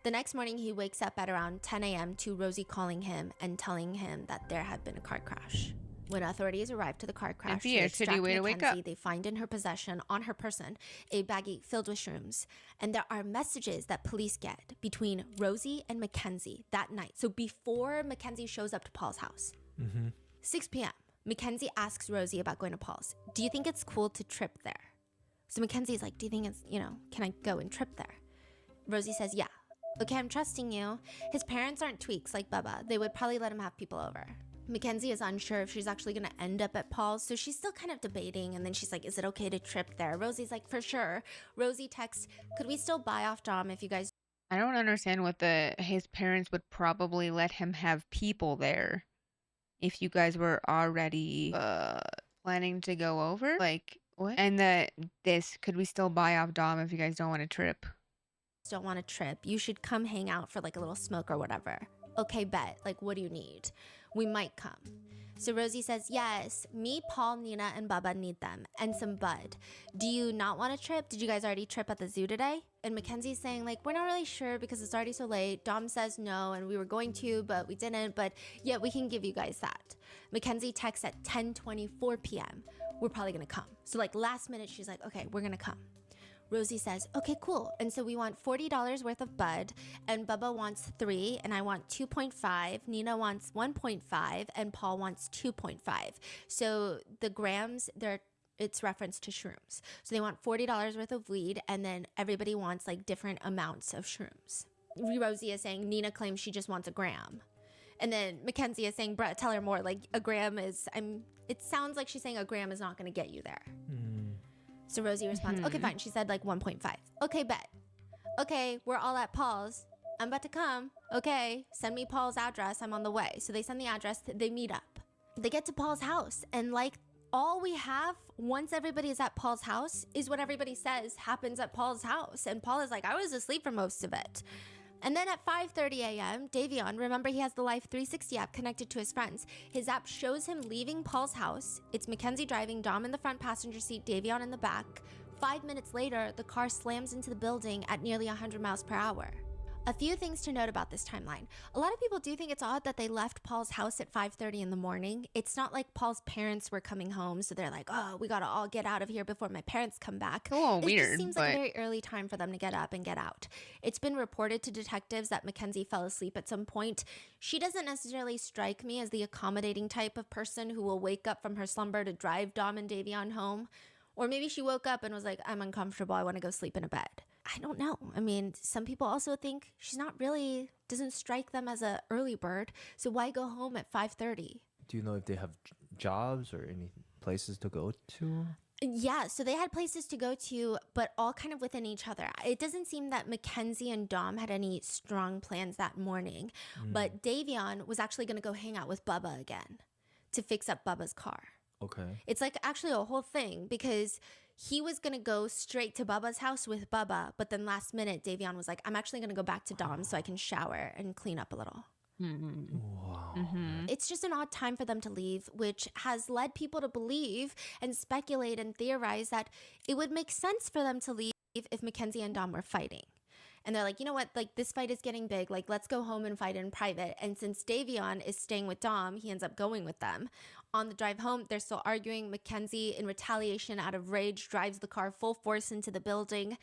The next morning, he wakes up at around 10 a.m. to Rosie calling him and telling him that there had been a car crash. When authorities arrive to the car crash to Shitty extract way to wake Mackenzie, up. they find in her possession, on her person, a baggie filled with shrooms. And there are messages that police get between Rosie and Mackenzie that night. So before Mackenzie shows up to Paul's house, 6 p.m., Mackenzie asks Rosie about going to Paul's. Do you think it's cool to trip there? So Mackenzie's like, do you think it's, can I go and trip there? Rosie says, yeah. Okay, I'm trusting you. His parents aren't tweaks like Bubba. They would probably let him have people over. Mackenzie is unsure if she's actually going to end up at Paul's, so she's still kind of debating, and then she's like, is it okay to trip there? Rosie's like, for sure. Rosie texts, could we still buy off Dom if you guys... I don't understand what his parents would probably let him have people there if you guys were already planning to go over. Like, what? And could we still buy off Dom if you guys don't want to trip? don't want to trip. You should come hang out for like a little smoke or whatever. Okay, bet. Like, what do you need? We might come. So Rosie says, yes, me, Paul, Nina, and Bubba need them, and some Bud. Do you not want a trip? Did you guys already trip at the zoo today? And Mackenzie's saying, like, we're not really sure because it's already so late. Dom says no, and we were going to, but we didn't. But yeah, we can give you guys that. Mackenzie texts at 10:24 p.m. We're probably gonna come. So like last minute, she's like, okay, we're gonna come. Rosie says, okay, cool. And so we want $40 worth of Bud, and Bubba wants 3, and I want 2.5. Nina wants 1.5, and Paul wants 2.5. So the grams, it's reference to shrooms. So they want $40 worth of weed, and then everybody wants like different amounts of shrooms. Rosie is saying Nina claims she just wants a gram. And then Mackenzie is saying, bruh, tell her more. Like a gram is, it sounds like she's saying a gram is not going to get you there. So Rosie responds, okay, fine. She said like 1.5. Okay, bet. Okay, we're all at Paul's. I'm about to come. Okay, send me Paul's address. I'm on the way. So they send the address. They meet up. They get to Paul's house. And like all we have once everybody is at Paul's house is what everybody says happens at Paul's house. And Paul is like, I was asleep for most of it. And then at 5:30 a.m., Davion, remember he has the Life 360 app connected to his friends. His app shows him leaving Paul's house. It's Mackenzie driving, Dom in the front passenger seat, Davion in the back. 5 minutes later, the car slams into the building at nearly 100 miles per hour. A few things to note about this timeline. A lot of people do think it's odd that they left Paul's house at 5:30 in the morning. It's not like Paul's parents were coming home, so they're like, oh, we gotta all get out of here before my parents come back. A little It weird, just seems but like a very early time for them to get up and get out. It's been reported to detectives that Mackenzie fell asleep at some point. She doesn't necessarily strike me as the accommodating type of person who will wake up from her slumber to drive Dom and Davion home. Or maybe she woke up and was like, I'm uncomfortable, I want to go sleep in a bed. I don't know. I mean, some people also think she's not really, doesn't strike them as a early bird. So why go home at 5:30? Do you know if they have jobs or any places to go to? Yeah, so they had places to go to, but all kind of within each other. It doesn't seem that Mackenzie and Dom had any strong plans that morning, but Davion was actually going to go hang out with Bubba again to fix up Bubba's car. Okay. It's like actually a whole thing because he was going to go straight to Bubba's house with Bubba, but then last minute, Davion was like, I'm actually going to go back to Dom so I can shower and clean up a little. Wow. It's just an odd time for them to leave, which has led people to believe and speculate and theorize that it would make sense for them to leave if Mackenzie and Dom were fighting. And they're like, you know what, like this fight is getting big, like let's go home and fight in private. And since Davion is staying with Dom, he ends up going with them. On the drive home, they're still arguing. Mackenzie, in retaliation out of rage, drives the car full force into the building.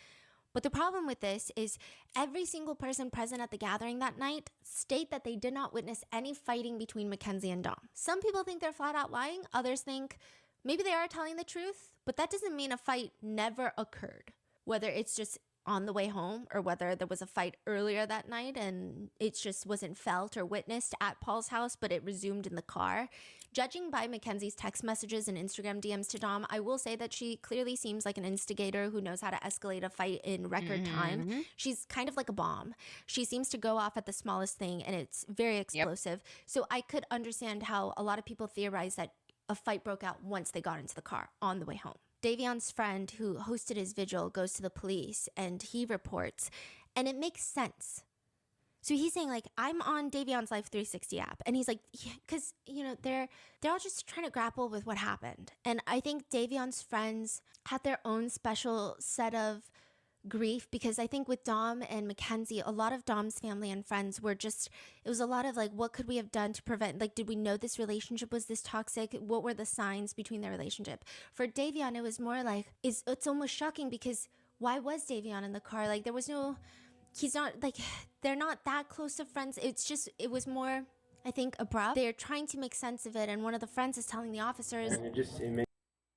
But the problem with this is every single person present at the gathering that night state that they did not witness any fighting between Mackenzie and Dom. Some people think they're flat out lying. Others think maybe they are telling the truth, but that doesn't mean a fight never occurred. Whether it's just on the way home or whether there was a fight earlier that night and it just wasn't felt or witnessed at Paul's house, but it resumed in the car. Judging by Mackenzie's text messages and Instagram DMs to Dom, I will say that she clearly seems like an instigator who knows how to escalate a fight in record time. She's kind of like a bomb. She seems to go off at the smallest thing and it's very explosive. So I could understand how a lot of people theorize that a fight broke out once they got into the car on the way home. Davion's friend who hosted his vigil goes to the police and he reports, and it makes sense. So he's saying like, I'm on Davion's Life 360 app. And he's like, because, you know, they're all just trying to grapple with what happened. And I think Davion's friends had their own special set of grief because I think with Dom and Mackenzie, a lot of Dom's family and friends were just, it was a lot of like, what could we have done to prevent, like, did we know this relationship was this toxic? What were the signs between their relationship? For Davion, it was more like, it's almost shocking because why was Davion in the car? Like there was no, he's not like, they're not that close of friends. It's just, it was more, I think, abrupt. They're trying to make sense of it. And one of the friends is telling the officers,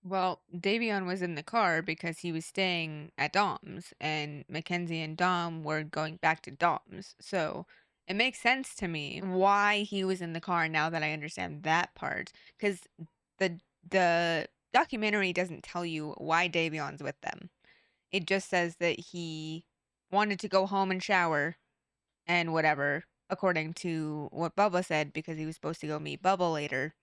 well, Davion was in the car because he was staying at Dom's, and Mackenzie and Dom were going back to Dom's. So it makes sense to me why he was in the car now that I understand that part. Because the documentary doesn't tell you why Davion's with them. It just says that he wanted to go home and shower and whatever, according to what Bubba said, because he was supposed to go meet Bubba later.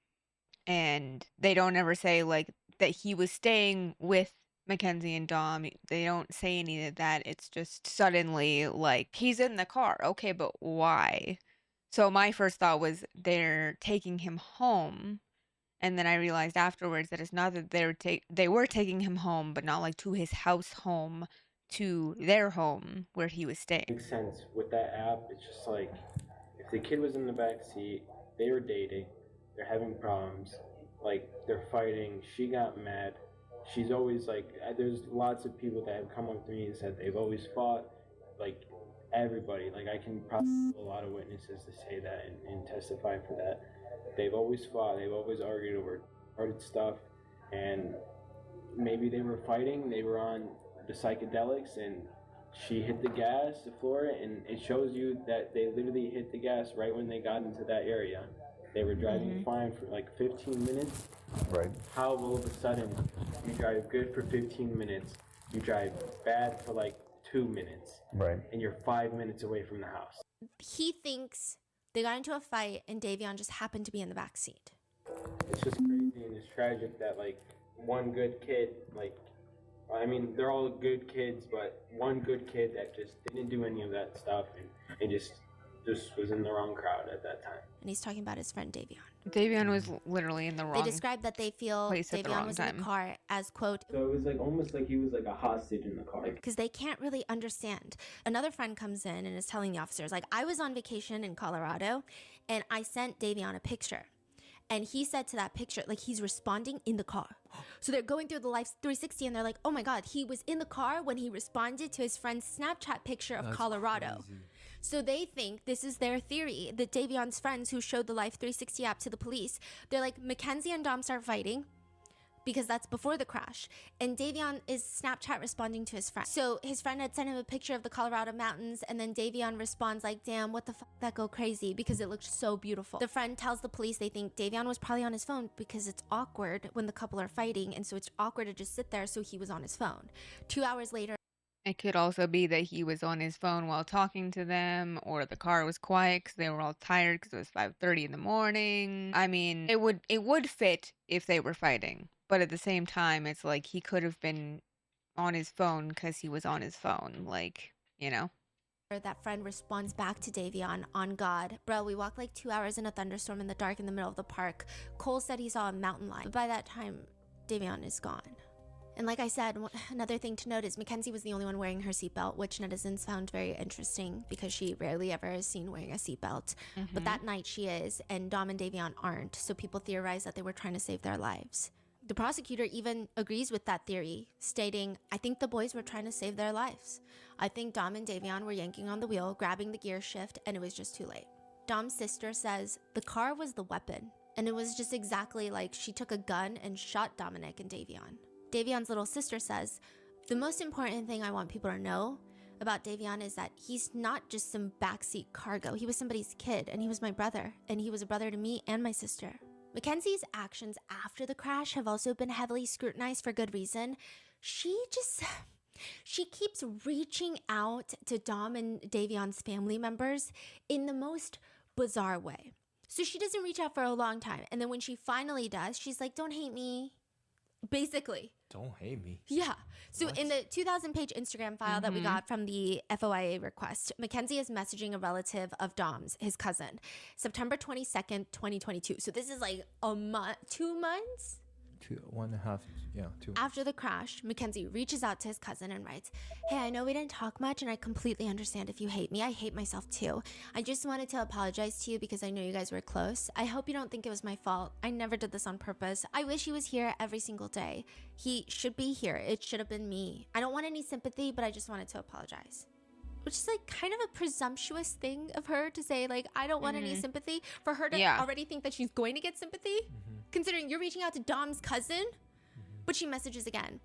And they don't ever say like that he was staying with Mackenzie and Dom. They don't say any of that. It's just suddenly like he's in the car. Okay, but why? So my first thought was they're taking him home And then I realized afterwards that it's not that they were taking him home, but not like to his house home, to their home where he was staying. Makes sense with that app. It's just like if the kid was in the back seat, they were dating, they're having problems, like they're fighting. She got mad. She's always like, there's lots of people that have come up to me and said they've always fought. Like everybody, like I can probably a lot of witnesses to say that and testify for that. They've always fought. They've always argued over retarded stuff, and maybe they were fighting. They were on the psychedelics, and she hit the gas, the floor, and it shows you that they literally hit the gas right when they got into that area. They were driving fine for like 15 minutes. Right. How all of a sudden you drive good for 15 minutes, you drive bad for like 2 minutes, Right. and you're 5 minutes away from the house. He thinks they got into a fight and Davion just happened to be in the back seat. It's just crazy and it's tragic that like one good kid, like, I mean, they're all good kids, but one good kid that just didn't do any of that stuff and just was in the wrong crowd at that time. And he's talking about his friend Davion. Davion was literally in the wrong They described that they feel place at the Davion wrong was in time. the car as, quote, So it was like almost like he was like a hostage in the car. because they can't really understand. Another friend comes in and is telling the officers, like, I was on vacation in Colorado and I sent Davion a picture. And he said to that picture, like, he's responding in the car. So they're going through the Life 360 and they're like, oh my God, he was in the car when he responded to his friend's Snapchat picture of That's Colorado. crazy. So they think, this is their theory, that Davion's friends who showed the Life 360 app to the police, they're like, Mackenzie and Dom start fighting because that's before the crash. And Davion is Snapchat responding to his friend. So his friend had sent him a picture of the Colorado mountains, and then Davion responds like, damn, what the fuck, that go crazy, because it looked so beautiful. The friend tells the police they think Davion was probably on his phone because it's awkward when the couple are fighting, and so it's awkward to just sit there, so he was on his phone. 2 hours later, It could also be that he was on his phone while talking to them, or the car was quiet because they were all tired because it was 5:30 in the morning. I mean, it would fit if they were fighting, but at the same time, it's like he could have been on his phone because he was on his phone, like, you know. that friend responds back to Davion, on God, bro, we walked like 2 hours in a thunderstorm in the dark in the middle of the park. Cole said he saw a mountain lion. But by that time, Davion is gone. And like I said, another thing to note is Mackenzie was the only one wearing her seatbelt, which netizens found very interesting because she rarely ever is seen wearing a seatbelt. But that night she is, and Dom and Davion aren't, so people theorize that they were trying to save their lives. The prosecutor even agrees with that theory, stating, I think the boys were trying to save their lives. I think Dom and Davion were yanking on the wheel, grabbing the gear shift, and it was just too late. Dom's sister says the car was the weapon, and it was just exactly like she took a gun and shot Dominic and Davion. Davion's little sister says, the most important thing I want people to know about Davion is that he's not just some backseat cargo. He was somebody's kid, and he was my brother, and he was a brother to me and my sister. Mackenzie's actions after the crash have also been heavily scrutinized for good reason. She keeps reaching out to Dom and Davion's family members in the most bizarre way. So she doesn't reach out for a long time, and then when she finally does, she's like, don't hate me. Basically. Don't hate me. Yeah. So What? in the 2,000-page Instagram file that we got from the FOIA request, Mackenzie is messaging a relative of Dom's, his cousin, September 22nd, 2022. So this is like a month, 2 months? 1.5, yeah, 2. After the crash, Mackenzie reaches out to his cousin and writes, hey, I know we didn't talk much and I completely understand if you hate me. I hate myself too. I just wanted to apologize to you because I know you guys were close. I hope you don't think it was my fault. I never did this on purpose. I wish he was here every single day. He should be here. It should have been me. I don't want any sympathy, but I just wanted to apologize. Which is like kind of a presumptuous thing of her to say, like, I don't want any sympathy, for her to already think that she's going to get sympathy, considering you're reaching out to Dom's cousin. But she messages again.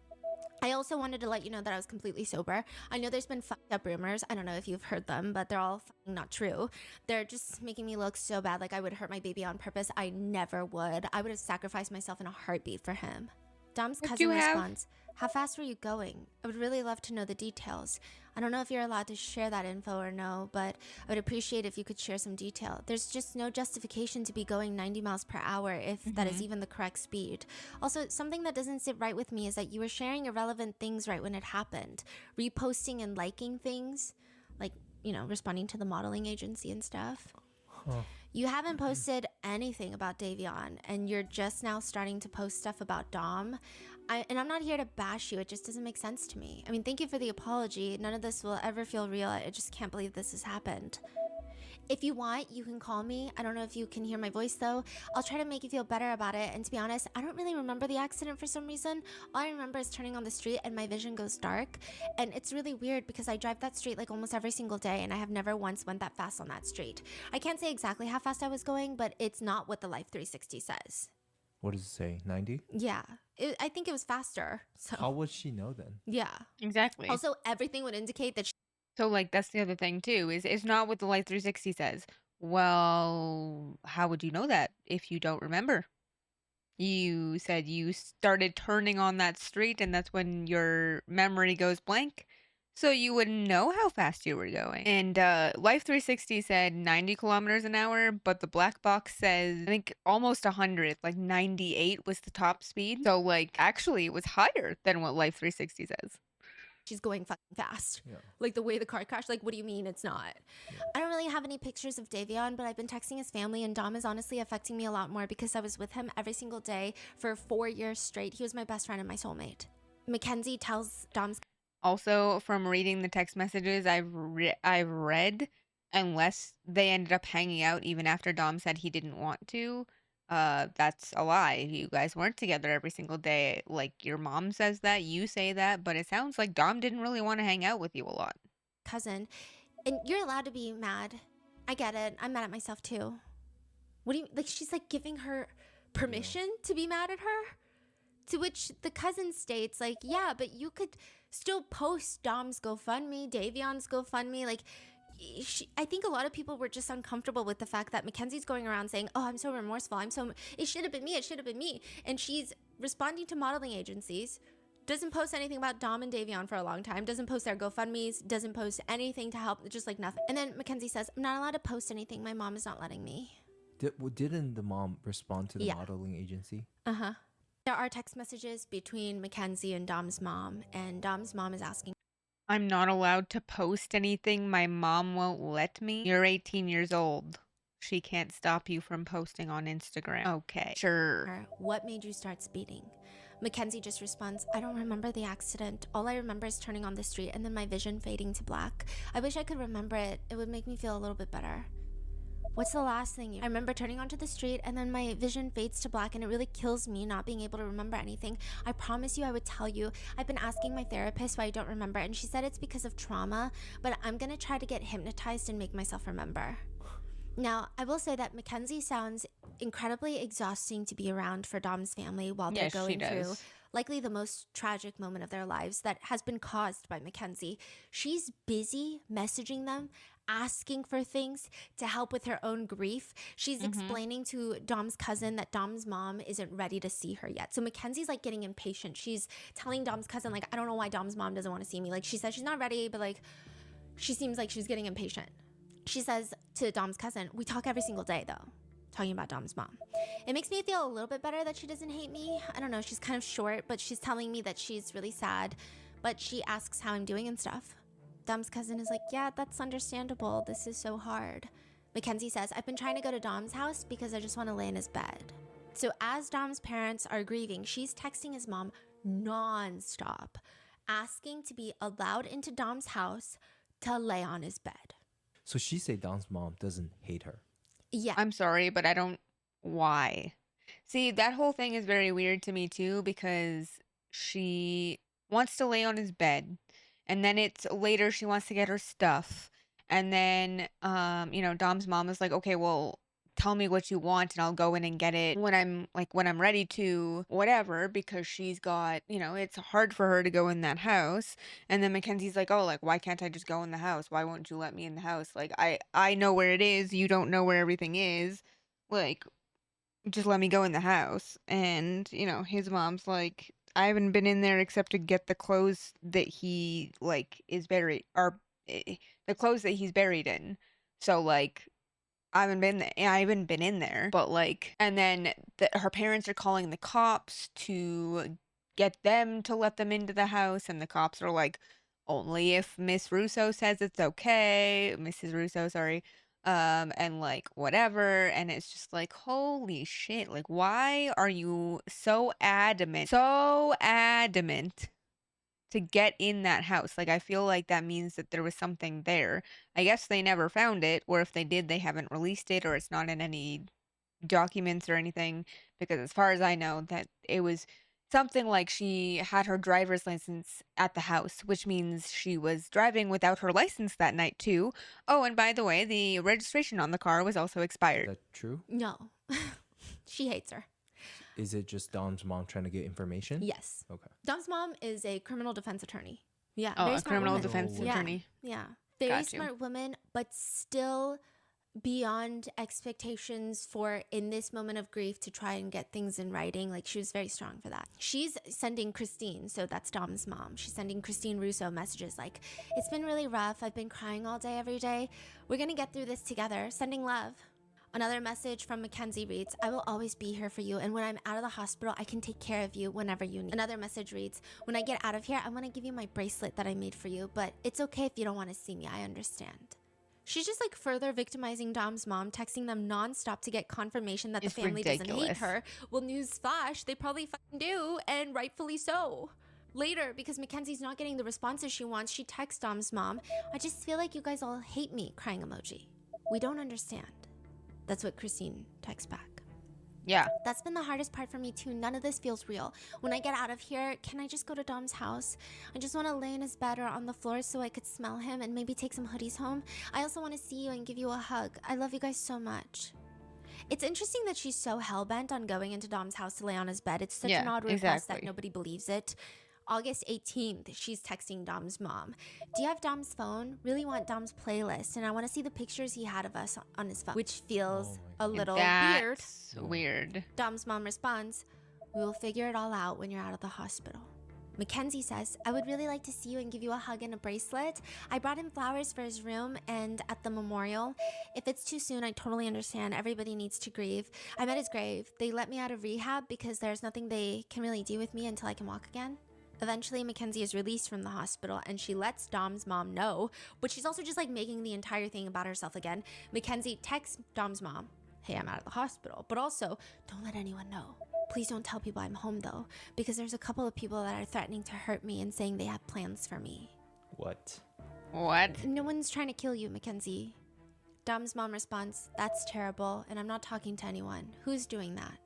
I also wanted to let you know that I was completely sober. I know there's been fucked up rumors. I don't know if you've heard them, but they're all fucking not true. They're just making me look so bad, like I would hurt my baby on purpose. I never would. I would have sacrificed myself in a heartbeat for him. Dom's cousin responds, how fast were you going? I would really love to know the details. I don't know if you're allowed to share that info or no, but I would appreciate if you could share some detail. There's just no justification to be going 90 miles per hour if that is even the correct speed. Also, something that doesn't sit right with me is that you were sharing irrelevant things right when it happened. Reposting and liking things, like, you know, responding to the modeling agency and stuff. You haven't posted anything about Davion, and you're just now starting to post stuff about Dom. And I'm not here to bash you. It just doesn't make sense to me. I mean, thank you for the apology. None of this will ever feel real. I just can't believe this has happened. If you want, you can call me. I don't know if you can hear my voice though. I'll try to make you feel better about it. And to be honest, I don't really remember the accident for some reason. All I remember is turning on the street and my vision goes dark. And it's really weird because I drive that street like almost every single day, and I have never once went that fast on that street. I can't say exactly how fast I was going, but it's not what the Life 360 says. What does it say? 90? Yeah, I think it was faster. So How would she know then? yeah, Exactly. also everything would indicate that So, like, that's the other thing too, is it's not what the Life 360 says. Well, how would you know that if you don't remember? You said you started turning on that street and that's when your memory goes blank. So you wouldn't know how fast you were going. And Life 360 said 90 kilometers an hour, but the black box says, I think almost 100, like 98 was the top speed. So, like, actually, it was higher than what Life 360 says. she's going fucking fast. Yeah. Like the way the car crashed. Like, what do you mean it's not? I don't really have any pictures of Davion, but I've been texting his family, and Dom is honestly affecting me a lot more because I was with him every single day for 4 years straight. He was my best friend and my soulmate. Mackenzie tells Dom's Also, from reading the text messages I've read, unless they ended up hanging out even after Dom said he didn't want to, that's a lie. You guys weren't together every single day. Like, your mom says that, you say that, but it sounds like Dom didn't really want to hang out with you a lot. cousin, and you're allowed to be mad. I get it. I'm mad at myself too. What do you like? She's like giving her permission to be mad at her. To which the cousin states, like, yeah, but you could still post Dom's GoFundMe, Davion's GoFundMe. Like, I think a lot of people were just uncomfortable with the fact that Mackenzie's going around saying, oh, I'm so remorseful. It should have been me. It should have been me. And she's responding to modeling agencies. Doesn't post anything about Dom and Davion for a long time. Doesn't post their GoFundMes. Doesn't post anything to help. Just like nothing. And then Mackenzie says, I'm not allowed to post anything. My mom is not letting me. Didn't the mom respond to the modeling agency? Uh-huh. There are text messages between Mackenzie and Dom's mom is asking, I'm not allowed to post anything. My mom won't let me. You're 18 years old. She can't stop you from posting on Instagram. Okay, sure. her, what made you start speeding? Mackenzie just responds, I don't remember the accident. All I remember is turning on the street and then my vision fading to black. I wish I could remember it. It would make me feel a little bit better. What's the last thing I remember? Turning onto the street and then my vision fades to black, and it really kills me not being able to remember anything. I promise you I would tell you. I've been asking my therapist why I don't remember, and she said it's because of trauma, but I'm gonna try to get hypnotized and make myself remember. Now, I will say that Mackenzie sounds incredibly exhausting to be around for Dom's family while they're Yes, she going through does. likely the most tragic moment of their lives that has been caused by Mackenzie. She's busy messaging them, asking for things to help with her own grief. She's explaining to Dom's cousin that Dom's mom isn't ready to see her yet. So Mackenzie's like getting impatient. She's telling Dom's cousin, like, I don't know why Dom's mom doesn't want to see me. Like, she says she's not ready, but like, she seems like she's getting impatient. She says to Dom's cousin, we talk every single day though. Talking about Dom's mom. It makes me feel a little bit better that she doesn't hate me. I don't know, she's kind of short, but she's telling me that she's really sad, but she asks how I'm doing and stuff. Dom's cousin is like, yeah, that's understandable. This is so hard. Mackenzie says, I've been trying to go to Dom's house because I just want to lay in his bed. So as Dom's parents are grieving, she's texting his mom nonstop, asking to be allowed into Dom's house to lay on his bed. So she said Don's mom doesn't hate her. Yeah. I'm sorry, but I don't. Why? See, that whole thing is very weird to me too, because she wants to lay on his bed, and then it's later she wants to get her stuff, and then Dom's mom is like, okay, well, tell me what you want and I'll go in and get it when I'm ready to, whatever, because she's got, it's hard for her to go in that house. And then Mackenzie's like, oh, like, why can't I just go in the house? Why won't you let me in the house? Like, I know where it is. You don't know where everything is. Like, just let me go in the house. And, his mom's like, I haven't been in there except to get the clothes that he, like, is buried, or the clothes that he's buried in. So, like, I haven't been in there, but like, and then her parents are calling the cops to get them to let them into the house, and the cops are like, only if Miss Russo says it's okay, Mrs. Russo, sorry, and like whatever, and it's just like, holy shit, like why are you so adamant to get in that house? Like I feel like that means that there was something there. I guess they never found it, or if they did, they haven't released it, or it's not in any documents or anything, because as far as I know, that it was something like she had her driver's license at the house, which means she was driving without her license that night too. Oh, and by the way, the registration on the car was also Is expired. that true? No. She hates her. Is it just Dom's mom trying to get information? Yes. Okay. Dom's mom is a criminal defense attorney. Yeah. Oh, very a smart criminal woman. defense Yeah. attorney. Yeah. Very Got you. smart woman, but still beyond expectations for in this moment of grief to try and get things in writing. Like she was very strong for that. She's sending Christine, so that's Dom's mom. She's sending Christine Russo messages like, it's been really rough. I've been crying all day, every day. We're going to get through this together. Sending love. Another message from Mackenzie reads, I will always be here for you, and when I'm out of the hospital, I can take care of you whenever you need. Another message reads, when I get out of here, I want to give you my bracelet that I made for you, but it's okay if you don't want to see me. I understand. She's just like further victimizing Dom's mom, texting them nonstop to get confirmation that It's the family doesn't hate ridiculous. her. Well, newsflash, they probably fucking do, and rightfully so. Later, because Mackenzie's not getting the responses she wants, she texts Dom's mom, I just feel like you guys all hate me, crying emoji. We don't understand. That's what Christine texts back. Yeah. That's been the hardest part for me too. None of this feels real. When I get out of here, can I just go to Dom's house? I just want to lay in his bed or on the floor so I could smell him and maybe take some hoodies home. I also want to see you and give you a hug. I love you guys so much. It's interesting that she's so hell-bent on going into Dom's house to lay on his bed. It's such an odd request that nobody believes it. August 18th, she's texting Dom's mom. Do you have Dom's phone? Really want Dom's playlist, and I want to see the pictures he had of us on his phone, which feels a little weird. That's weird. Dom's mom responds, we will figure it all out when you're out of the hospital. Mackenzie says, I would really like to see you and give you a hug and a bracelet. I brought him flowers for his room and at the memorial. If it's too soon, I totally understand. Everybody needs to grieve. I'm at his grave. They let me out of rehab because there's nothing they can really do with me until I can walk again. Eventually, Mackenzie is released from the hospital and she lets Dom's mom know, but she's also just like making the entire thing about herself again. Mackenzie texts Dom's mom, hey, I'm out of the hospital, but also don't let anyone know. Please don't tell people I'm home though, because there's a couple of people that are threatening to hurt me and saying they have plans for me. What? What? No one's trying to kill you, Mackenzie. Dom's mom responds, that's terrible, and I'm not talking to anyone. Who's doing that?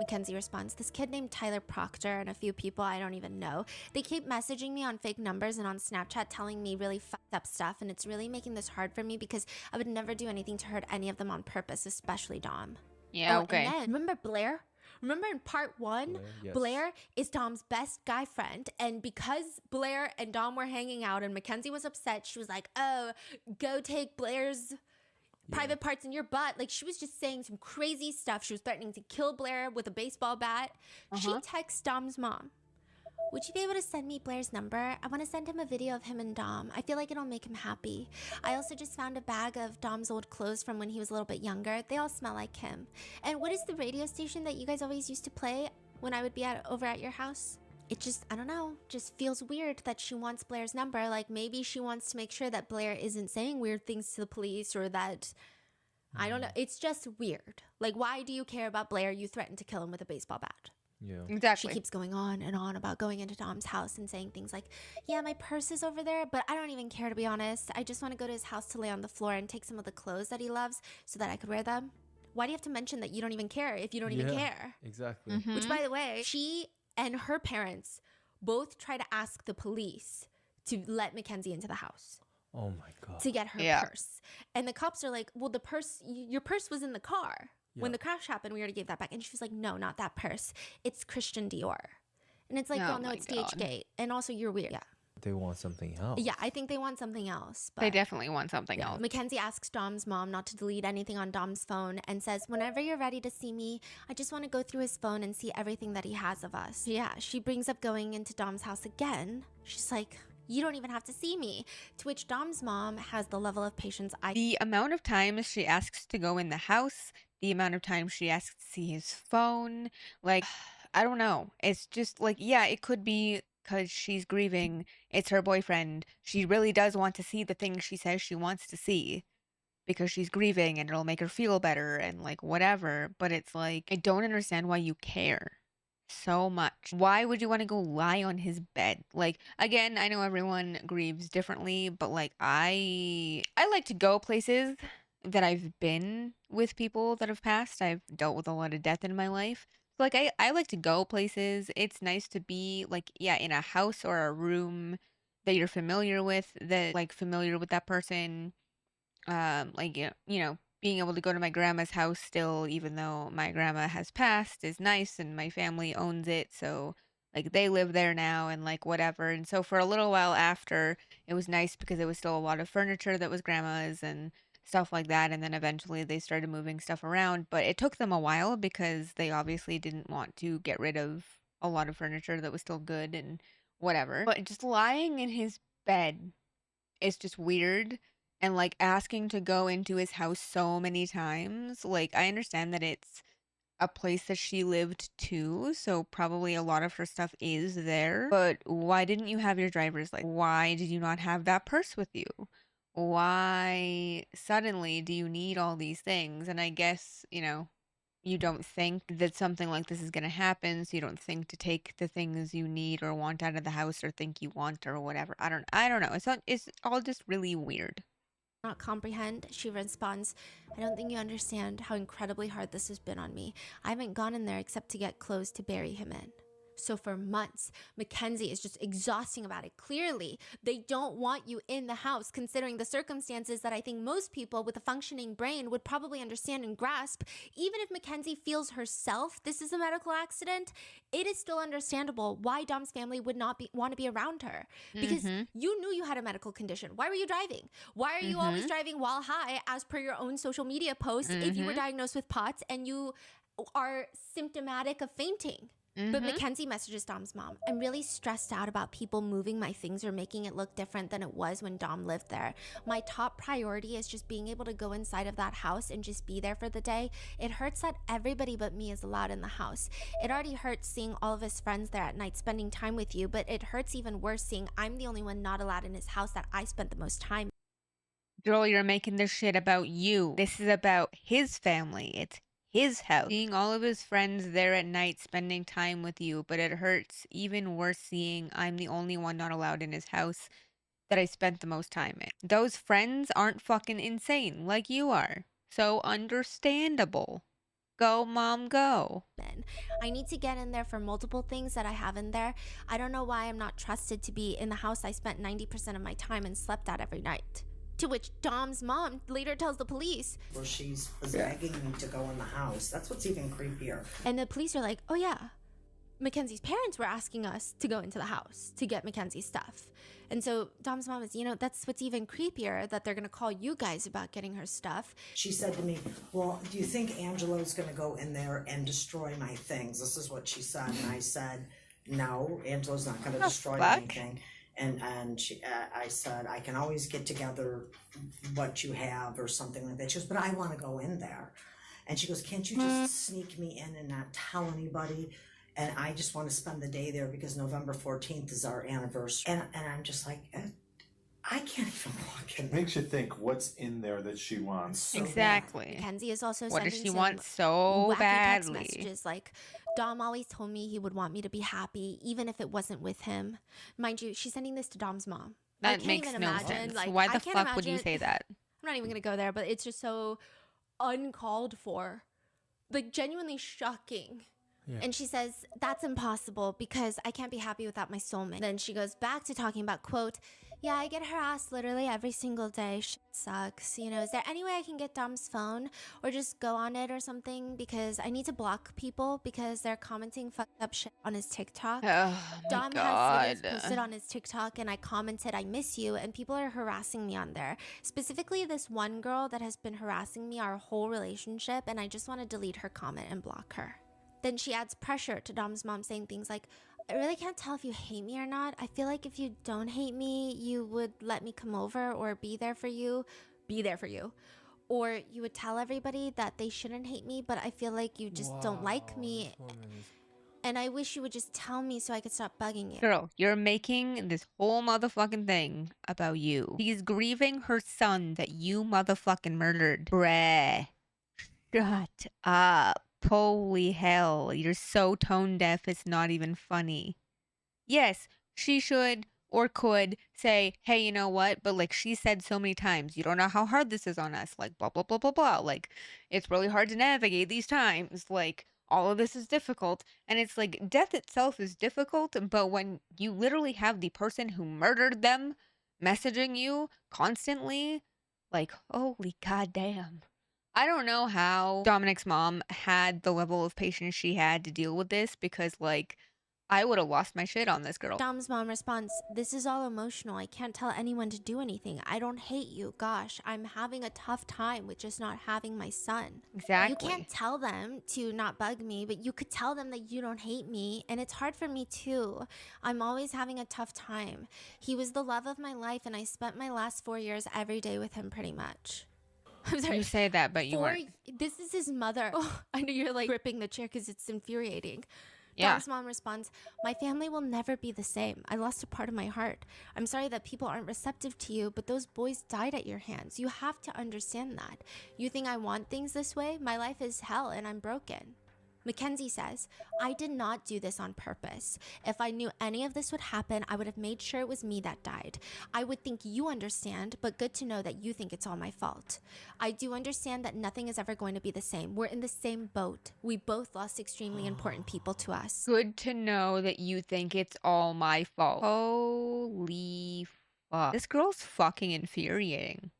Mackenzie responds, this kid named Tyler Proctor and a few people I don't even know. They keep messaging me on fake numbers and on Snapchat telling me really fucked up stuff, and it's really making this hard for me because I would never do anything to hurt any of them on purpose, especially Dom. Yeah, Oh, okay. And then, remember Blair? Remember in part one, Blair? Yes. Blair is Dom's best guy friend. And because Blair and Dom were hanging out and Mackenzie was upset, she was like, oh, go take Blair's private parts in your butt. Like she was just saying some crazy stuff. She was threatening to kill Blair with a baseball bat. She texts Dom's mom. Would you be able to send me Blair's number? I want to send him a video of him and Dom. I feel like it'll make him happy. I also just found a bag of Dom's old clothes from when he was a little bit younger. They all smell like him. And what is the radio station that you guys always used to play when I would be over at your house? It just, I don't know, just feels weird that she wants Blair's number. Like maybe she wants to make sure that Blair isn't saying weird things to the police or that, I don't know. It's just weird. Like why do you care about Blair? You threatened to kill him with a baseball bat. Yeah. Exactly. She keeps going on and on about going into Dom's house and saying things like, yeah, my purse is over there, but I don't even care, to be honest. I just want to go to his house to lay on the floor and take some of the clothes that he loves so that I could wear them. Why do you have to mention that you don't even care if you don't even care? Exactly. Which, by the way, she and her parents both try to ask the police to let Mackenzie into the house Oh my god. to get her purse. And the cops are like, well, the purse, your purse was in the car. When the crash happened, we already gave that back. And she was like, no, not that purse. It's Christian Dior. And it's like, Oh well, no, my it's God. DHgate. And also, you're weird. Yeah. They want something else. Yeah, I think they want something else. But They definitely want something else. Mackenzie asks Dom's mom not to delete anything on Dom's phone and says, whenever you're ready to see me, I just want to go through his phone and see everything that he has of us. Yeah, she brings up going into Dom's house again. She's like, you don't even have to see me. To which Dom's mom has the level of patience The amount of times she asks to go in the house, the amount of times she asks to see his phone, like, I don't know. It's just like, yeah, it could be because she's grieving. It's her boyfriend. She really does want to see the things she says she wants to see. because she's grieving and it'll make her feel better and like whatever. But it's like, I don't understand why you care so much. Why would you want to go lie on his bed? Like, again, I know everyone grieves differently, but like I like to go places that I've been with people that have passed. I've dealt with a lot of death in my life. So like I like to go places. It's nice to be like, yeah, in a house or a room that you're familiar with, that like familiar with that person. Like being able to go to my grandma's house still, even though my grandma has passed, is nice, and my family owns it, so like they live there now and like whatever. And so for a little while after, it was nice because it was still a lot of furniture that was grandma's and stuff like that. And then eventually they started moving stuff around, but it took them a while because they obviously didn't want to get rid of a lot of furniture that was still good and whatever. But just lying in his bed is just weird, and like asking to go into his house so many times. Like, I understand that it's a place that she lived too, so probably a lot of her stuff is there. But why didn't you have your driver's license? Why did you not have that purse with you? Why suddenly do you need all these things? And I guess, you don't think that something like this is going to happen, so you don't think to take the things you need or want out of the house or think you want or whatever. I don't know. It's all just really weird. Not comprehend, she responds, I don't think you understand how incredibly hard this has been on me. I haven't gone in there except to get clothes to bury him in. So for months, Mackenzie is just exhausting about it. Clearly, they don't want you in the house, considering the circumstances that I think most people with a functioning brain would probably understand and grasp. Even if Mackenzie feels herself this is a medical accident, it is still understandable why Dom's family would not want to be around her. Because you knew you had a medical condition. Why were you driving? Why are you always driving while high, as per your own social media post, if you were diagnosed with POTS and you are symptomatic of fainting? But Mackenzie messages Dom's mom, I'm really stressed out about people moving my things or making it look different than it was when Dom lived there. My top priority is just being able to go inside of that house and just be there for the day. It hurts that everybody but me is allowed in the house. It already hurts seeing all of his friends there at night spending time with you, but it hurts even worse seeing I'm the only one not allowed in his house that I spent the most time. Girl, you're making this shit about you. This is about his family. It's his house. Seeing all of his friends there at night spending time with you, but it hurts even worse seeing I'm the only one not allowed in his house that I spent the most time in. Those friends aren't fucking insane like you are. So understandable. Go, mom, go. I need to get in there for multiple things that I have in there. I don't know why I'm not trusted to be in the house I spent 90% of my time and slept at every night. To which Dom's mom later tells the police, where she was begging me to go in the house. That's what's even creepier. And the police are like, oh yeah, Mackenzie's parents were asking us to go into the house to get Mackenzie's stuff. And so Dom's mom is, that's what's even creepier, that they're going to call you guys about getting her stuff. She said to me, well, do you think Angelo's going to go in there and destroy my things? This is what she said. And I said, no, Angelo's not going to destroy anything. And I said, I can always get together what you have or something like that. She goes, but I want to go in there. And she goes, can't you just sneak me in and not tell anybody? And I just want to spend the day there because November 14th is our anniversary. And I'm just like, I can't even walk in. Makes you think, what's in there that she wants? So exactly. Mackenzie is also what sending does she want so badly? Text messages like, Dom always told me he would want me to be happy, even if it wasn't with him. Mind you, she's sending this to Dom's mom. That makes no sense. Why the fuck would you say that? I'm not even going to go there, but it's just so uncalled for. Like, genuinely shocking. Yeah. And she says, that's impossible because I can't be happy without my soulmate. Then she goes back to talking about, quote, yeah, I get harassed literally every single day. Shit sucks. Is there any way I can get Dom's phone or just go on it or something? Because I need to block people because they're commenting fucked up shit on his TikTok. Oh, Dom has videos posted on his TikTok and I commented, I miss you. And people are harassing me on there. Specifically, this one girl that has been harassing me our whole relationship. And I just want to delete her comment and block her. Then she adds pressure to Dom's mom, saying things like, I really can't tell if you hate me or not. I feel like if you don't hate me, you would let me come over or be there for you. Or you would tell everybody that they shouldn't hate me, but I feel like you just don't like me. And I wish you would just tell me so I could stop bugging you. Girl, you're making this whole motherfucking thing about you. She's grieving her son that you motherfucking murdered. Bruh. Shut up. Holy hell. You're so tone deaf, it's not even funny. Yes, she should or could say, hey, you know what? But like she said so many times, you don't know how hard this is on us. Like, blah, blah, blah, blah, blah. Like, it's really hard to navigate these times. Like, all of this is difficult. And it's like, death itself is difficult. But when you literally have the person who murdered them messaging you constantly, like, holy goddamn. I don't know how Dominic's mom had the level of patience she had to deal with this because, like, I would have lost my shit on this girl. Dom's mom responds, this is all emotional. I can't tell anyone to do anything. I don't hate you. Gosh, I'm having a tough time with just not having my son. Exactly. You can't tell them to not bug me, but you could tell them that you don't hate me. And it's hard for me too. I'm always having a tough time. He was the love of my life, and I spent my last 4 years every day with him pretty much. I'm sorry. You say that, but you weren't. This is his mother. Oh, I know you're like gripping the chair because it's infuriating. Yeah. Dom's mom responds, my family will never be the same. I lost a part of my heart. I'm sorry that people aren't receptive to you, but those boys died at your hands. You have to understand that. You think I want things this way? My life is hell and I'm broken. Mackenzie says, I did not do this on purpose. If I knew any of this would happen, I would have made sure it was me that died. I would think you understand, but good to know that you think it's all my fault. I do understand that nothing is ever going to be the same. We're in the same boat. We both lost extremely important people to us. Good to know that you think it's all my fault. Holy fuck. This girl's fucking infuriating.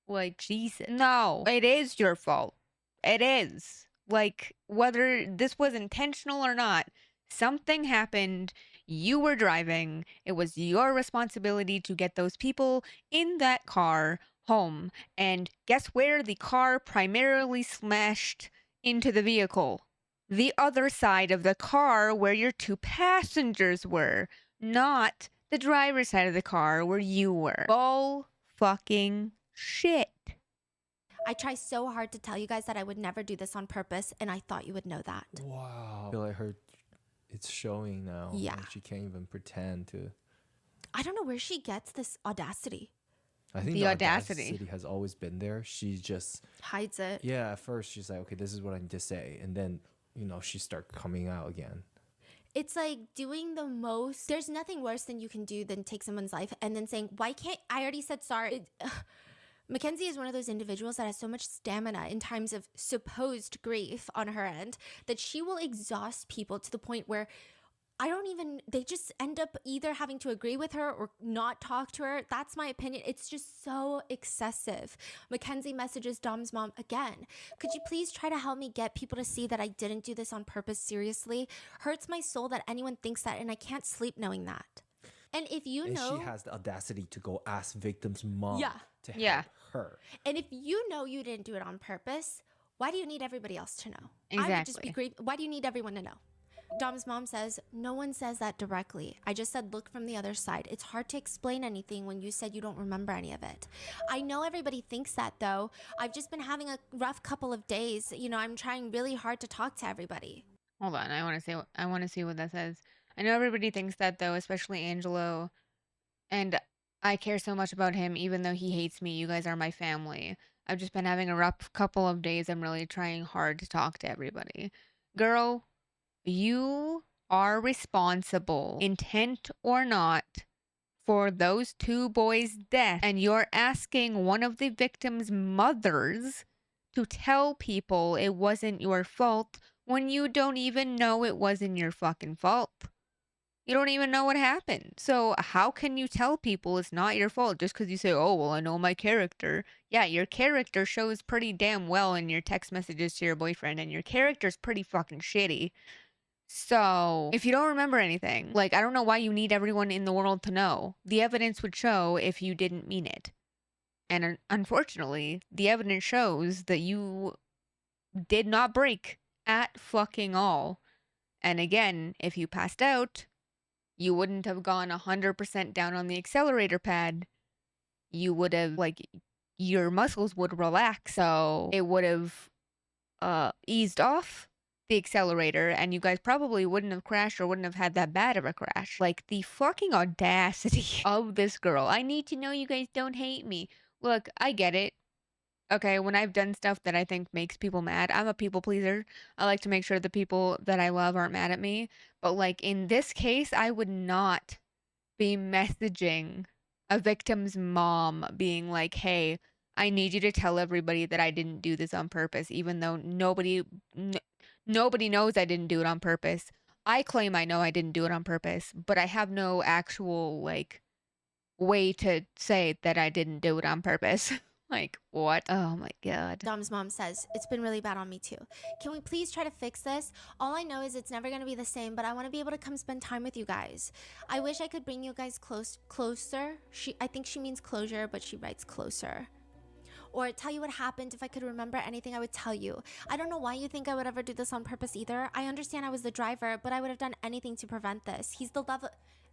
Like, Jesus. No, it is your fault. It is. Like, whether this was intentional or not, something happened. You were driving. It was your responsibility to get those people in that car home. And guess where the car primarily smashed into the vehicle? The other side of the car where your two passengers were, not the driver's side of the car where you were. Bull fucking shit. I try so hard to tell you guys that I would never do this on purpose, and I thought you would know that. Wow. I feel like it's showing now. Yeah. Like she can't even pretend to. I don't know where she gets this audacity. I think the audacity has always been there. She just hides it. Yeah, at first she's like, okay, this is what I need to say. And then, she starts coming out again. It's like doing the most. There's nothing worse than you can do than take someone's life and then saying, why can't I already said sorry? Mackenzie is one of those individuals that has so much stamina in times of supposed grief on her end that she will exhaust people to the point where they just end up either having to agree with her or not talk to her. That's my opinion. It's just so excessive. Mackenzie messages Dom's mom again. Could you please try to help me get people to see that I didn't do this on purpose seriously? Hurts my soul that anyone thinks that, and I can't sleep knowing that. And if you know... And she has the audacity to go ask victim's mom to help her. And if you know you didn't do it on purpose, why do you need everybody else to know? Exactly. I would just be great. Why do you need everyone to know? Dom's mom says, no one says that directly. I just said, look from the other side. It's hard to explain anything when you said you don't remember any of it. I know everybody thinks that though. I've just been having a rough couple of days. I'm trying really hard to talk to everybody. Hold on. I want to see what that says. I know everybody thinks that though, especially Angelo. And I care so much about him, even though he hates me. You guys are my family. I've just been having a rough couple of days. I'm really trying hard to talk to everybody. Girl, you are responsible, intent or not, for those two boys' death. And you're asking one of the victims' mothers to tell people it wasn't your fault when you don't even know it wasn't your fucking fault. You don't even know what happened. So how can you tell people it's not your fault just because you say, oh, well, I know my character. Yeah, your character shows pretty damn well in your text messages to your boyfriend, and your character's pretty fucking shitty. So if you don't remember anything, I don't know why you need everyone in the world to know. The evidence would show if you didn't mean it. And unfortunately, the evidence shows that you did not break at fucking all. And again, if you passed out, you wouldn't have gone 100% down on the accelerator pad. You would have, your muscles would relax. So it would have eased off. the accelerator and you guys probably wouldn't have crashed or wouldn't have had that bad of a crash. Like, the fucking audacity of this girl. I need to know you guys don't hate me. Look, I get it. Okay, when I've done stuff that I think makes people mad, I'm a people pleaser. I like to make sure the people that I love aren't mad at me. But like in this case, I would not be messaging a victim's mom being like, "Hey, I need you to tell everybody that I didn't do this on purpose," even though nobody knows I didn't do it on purpose. I claim I know I didn't do it on purpose, but I have no actual like way to say that I didn't do it on purpose. Like, what? Oh my God. Dom's mom says, it's been really bad on me too. Can we please try to fix this? All I know is it's never going to be the same, but I want to be able to come spend time with you guys. I wish I could bring you guys closer. I think she means closure, but she writes closer. Or tell you what happened. If I could remember anything, I would tell you. I don't know why you think I would ever do this on purpose either. I understand I was the driver, but I would have done anything to prevent this. He's the love...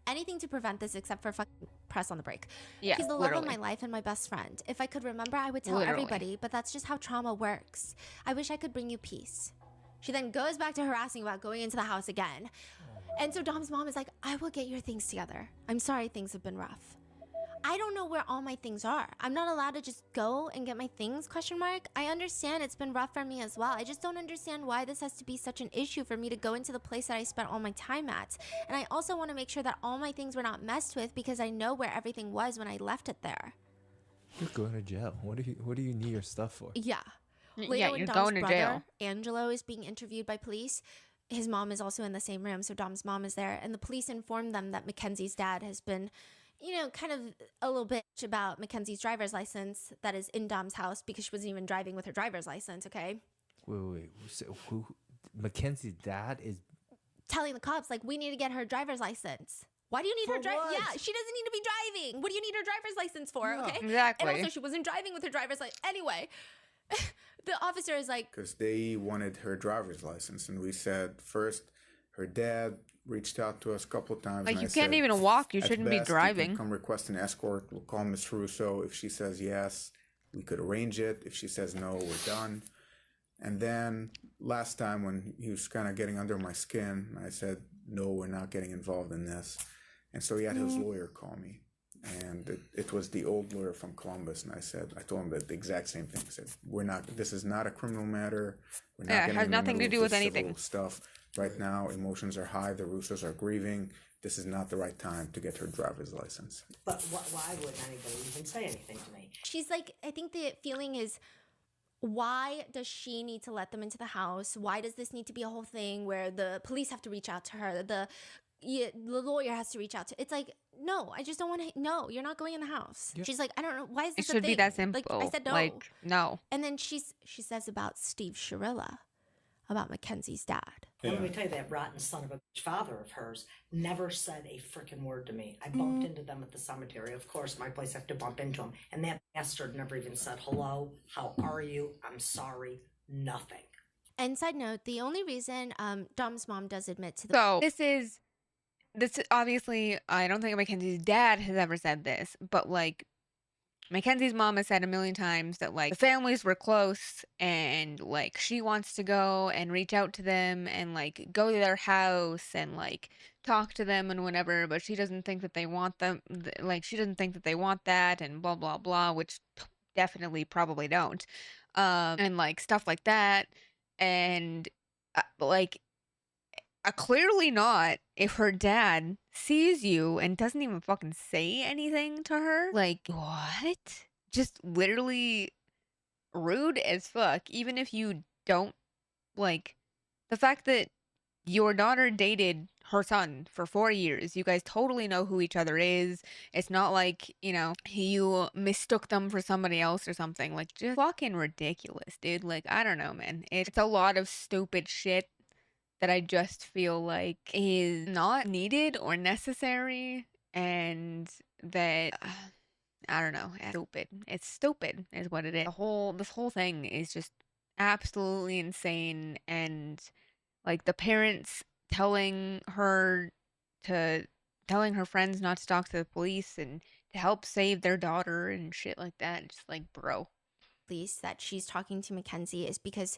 Anything to prevent this except for fucking press on the brake. Yeah, he's the literally. love of my life and my best friend. If I could remember, I would tell Literally. everybody, but that's just how trauma works. I wish I could bring you peace. She then goes back to harassing about going into the house again. And so Dom's mom is like, I will get your things together. I'm sorry things have been rough. I don't know where all my things are. I'm not allowed to just go and get my things, ? I understand it's been rough for me as well. I just don't understand why this has to be such an issue for me to go into the place that I spent all my time at. And I also want to make sure that all my things were not messed with because I know where everything was when I left it there. You're going to jail. What do you need your stuff for? Yeah. Yeah, Later, when you're Dom's going to brother, jail. Angelo, is being interviewed by police, his mom is also in the same room, so Dom's mom is there. And the police informed them that Mackenzie's dad has been, kind of a little bitch about Mackenzie's driver's license that is in Dom's house because she wasn't even driving with her driver's license, okay? Wait. So who? Mackenzie's dad is Telling the cops, like, we need to get her driver's license. Why do you need her driver's? Yeah, she doesn't need to be driving. What do you need her driver's license for, okay? Exactly. And also, she wasn't driving with her driver's license. Anyway, the officer is like... Because they wanted her driver's license, and we said, first, her dad reached out to us a couple of times. Like, and you I can't said, even walk. You "At shouldn't be best, you driving." can come request an escort. We'll call Miss Russo. If she says yes, we could arrange it. If she says no, we're done. And then last time when he was kind of getting under my skin, I said, no, we're not getting involved in this. And so he had his lawyer call me. And it was the old lawyer from Columbus. And I told him the exact same thing. I said, this is not a criminal matter. We're not Yeah, it getting has in the nothing to middle do of with this anything. civil stuff. Right now, emotions are high. The Russos are grieving. This is not the right time to get her driver's license. But why would anybody even say anything to me? She's like, I think the feeling is, why does she need to let them into the house? Why does this need to be a whole thing where the police have to reach out to her? The lawyer has to reach out to... It's like, no, I just don't want to... No, you're not going in the house. Yeah. She's like, I don't know. Why is It this a should thing? be that simple. Like, I said no. Like, no. And then she says about Steve Shirilla, about Mackenzie's dad. Well, let me tell you, that rotten son of a bitch father of hers never said a freaking word to me. I bumped into them at the cemetery. Of course, my place, I have to bump into him. And that bastard never even said, hello, how are you? I'm sorry. Nothing. And side note, the only reason Dom's mom does admit to the... So this obviously, I don't think Mackenzie's dad has ever said this, but like Mackenzie's mom has said a million times that like the families were close and like she wants to go and reach out to them and like go to their house and like talk to them and whatever, but she doesn't think that they want them, like she doesn't think that they want that and blah blah blah, which definitely probably don't, and like stuff like that. And like clearly not if her dad sees you and doesn't even fucking say anything to her. Like, what? Just literally rude as fuck. Even if you don't, like, the fact that your daughter dated her son for 4 years. You guys totally know who each other is. It's not like, you mistook them for somebody else or something. Like, just fucking ridiculous, dude. Like, I don't know, man. It's a lot of stupid shit that I just feel like is not needed or necessary, and that I don't know. Stupid. It's stupid, is what it is. This whole thing is just absolutely insane, and like the parents telling her friends not to talk to the police and to help save their daughter and shit like that. It's just like, bro. Police that she's talking to Mackenzie is because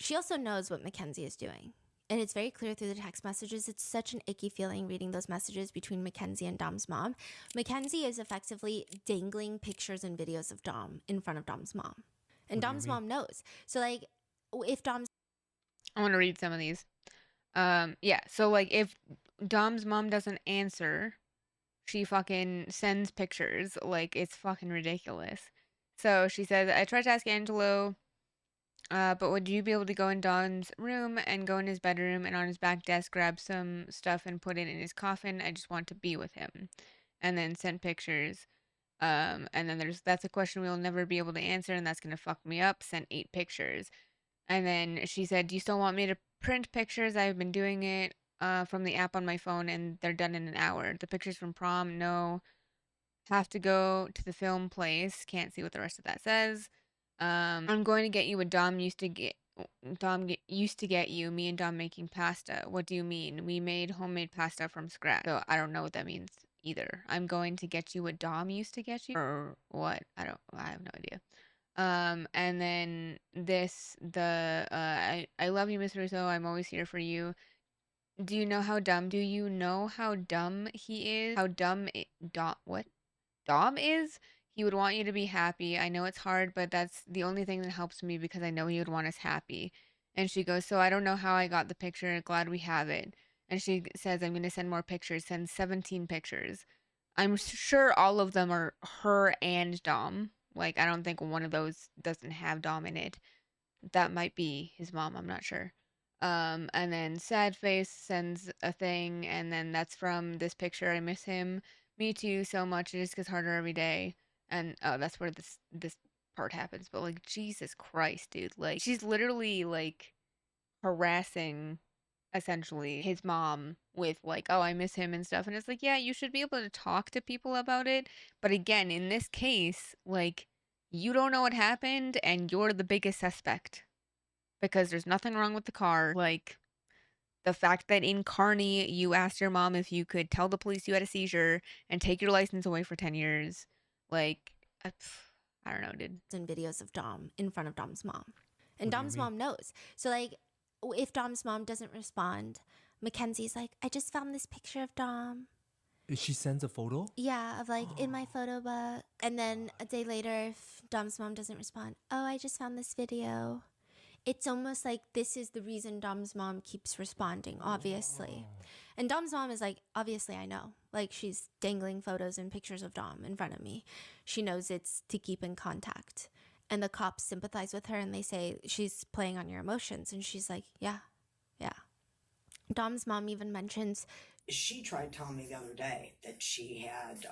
She also knows what Mackenzie is doing. And it's very clear through the text messages. It's such an icky feeling reading those messages between Mackenzie and Dom's mom. Mackenzie is effectively dangling pictures and videos of Dom in front of Dom's mom. And Dom's mom knows. So, like, if Dom's... I want to read some of these. Yeah, so, like, if Dom's mom doesn't answer, she fucking sends pictures. Like, it's fucking ridiculous. So she says, I tried to ask Angelo, but would you be able to go in Don's room and go in his bedroom and on his back desk grab some stuff and put it in his coffin? I just want to be with him. And then sent pictures. And then that's a question we'll never be able to answer, and that's gonna fuck me up. Sent 8 pictures. And then she said, do you still want me to print pictures? I've been doing it from the app on my phone, and they're done in an hour. The pictures from prom, no. Have to go to the film place. Can't see what the rest of that says. I'm going to get you what Dom used to get. Used to get you. Me and Dom making pasta. What do you mean? We made homemade pasta from scratch. So I don't know what that means either. I'm going to get you what Dom used to get you, or what? I have no idea. And then I love you, Miss Russo. I'm always here for you. Do you know how dumb he is? How dumb Dom is? He would want you to be happy. I know it's hard, but that's the only thing that helps me because I know he would want us happy. And she goes, so I don't know how I got the picture. Glad we have it. And she says, I'm going to send more pictures. Send 17 pictures. I'm sure all of them are her and Dom. Like, I don't think one of those doesn't have Dom in it. That might be his mom. I'm not sure. And then Sad Face sends a thing, and then that's from this picture. I miss him. Me too, so much. It just gets harder every day. And that's where this part happens. But like, Jesus Christ, dude. Like, she's literally like harassing essentially his mom with like, oh, I miss him and stuff. And it's like, yeah, you should be able to talk to people about it. But again, in this case, like, you don't know what happened and you're the biggest suspect because there's nothing wrong with the car. Like, the fact that in Kearney, you asked your mom if you could tell the police you had a seizure and take your license away for 10 years. Like, I don't know, dude. And videos of Dom in front of Dom's mom. And Dom's mom knows. So, like, if Dom's mom doesn't respond, Mackenzie's like, I just found this picture of Dom. She sends a photo? Yeah, of like, in my photo book. And then a day later, if Dom's mom doesn't respond, oh, I just found this video. It's almost like this is the reason Dom's mom keeps responding, obviously. And Dom's mom is like, obviously, I know. Like, she's dangling photos and pictures of Dom in front of me. She knows it's to keep in contact. And the cops sympathize with her and they say, she's playing on your emotions. And she's like, yeah. Dom's mom even mentions... She tried telling me the other day that she had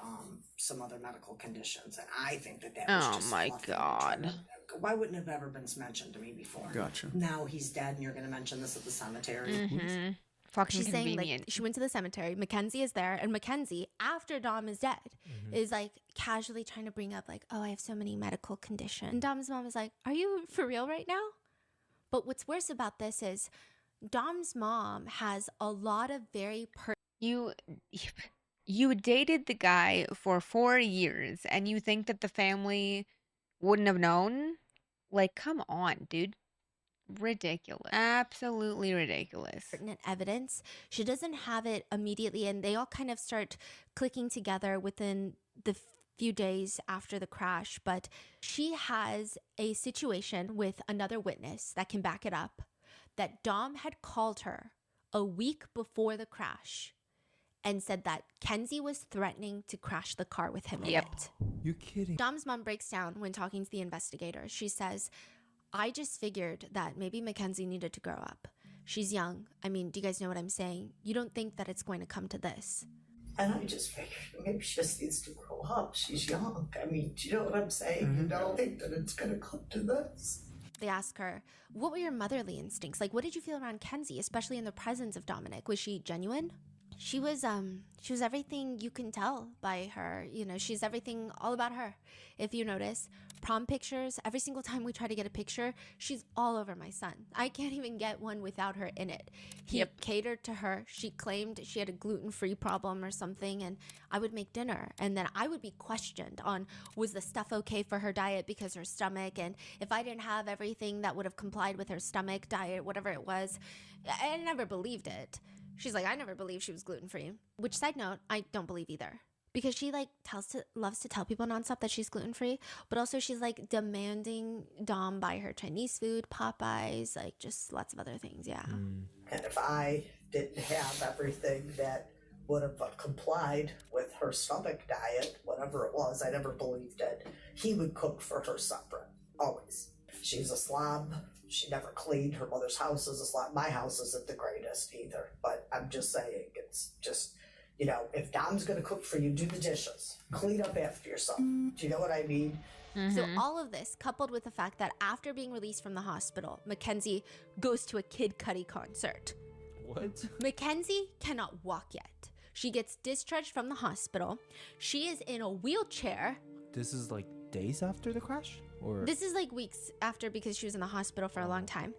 some other medical conditions. And I think that was just... Oh, my God. Why wouldn't it have ever been mentioned to me before? Gotcha. Now he's dead and you're going to mention this at the cemetery. Mm-hmm. Fucking She's convenient. saying, like, she went to the cemetery. Mackenzie is there. And Mackenzie, after Dom is dead, is, like, casually trying to bring up, like, oh, I have so many medical conditions. And Dom's mom is like, are you for real right now? But what's worse about this is Dom's mom has a lot of very You dated the guy for 4 years and you think that the family wouldn't have known? Like, come on, dude. Ridiculous. Absolutely ridiculous. Pertinent evidence. She doesn't have it immediately, and they all kind of start clicking together within the few days after the crash. But she has a situation with another witness that can back it up, that Dom had called her a week before the crash and said that Kenzie was threatening to crash the car with him in it. You kidding? Dom's mom breaks down when talking to the investigator. She says, I just figured that maybe Mackenzie needed to grow up. She's young. I mean, do you guys know what I'm saying? You don't think that it's going to come to this. And I just figured maybe she just needs to grow up. She's young. I mean, do you know what I'm saying? You don't think that it's going to come to this. They ask her, what were your motherly instincts? Like, what did you feel around Kenzie, especially in the presence of Dominic? Was she genuine? She was everything you can tell by her. You know, she's everything all about her. If you notice, prom pictures, every single time we try to get a picture, she's all over my son. I can't even get one without her in it. He catered to her. She claimed she had a gluten-free problem or something, and I would make dinner, and then I would be questioned on, was the stuff okay for her diet because her stomach, and if I didn't have everything that would have complied with her stomach diet, whatever it was, I never believed it. She's like, I never believed she was gluten-free. Which, side note, I don't believe either. Because she like loves to tell people nonstop that she's gluten-free, but also she's like demanding Dom buy her Chinese food, Popeyes, like just lots of other things, yeah. And if I didn't have everything that would have complied with her stomach diet, whatever it was, I never believed it, he would cook for her separate, always. She's a slob. She never cleaned. Her mother's house is a slob. My house isn't the greatest either, but I'm just saying, it's just, you know, if Dom's going to cook for you, do the dishes. Clean up after yourself. Do you know what I mean? So all of this, coupled with the fact that after being released from the hospital, Mackenzie goes to a Kid Cudi concert. What? Mackenzie cannot walk yet. She gets discharged from the hospital. She is in a wheelchair. This is like days after the crash? Or This is like weeks after because she was in the hospital for a long time.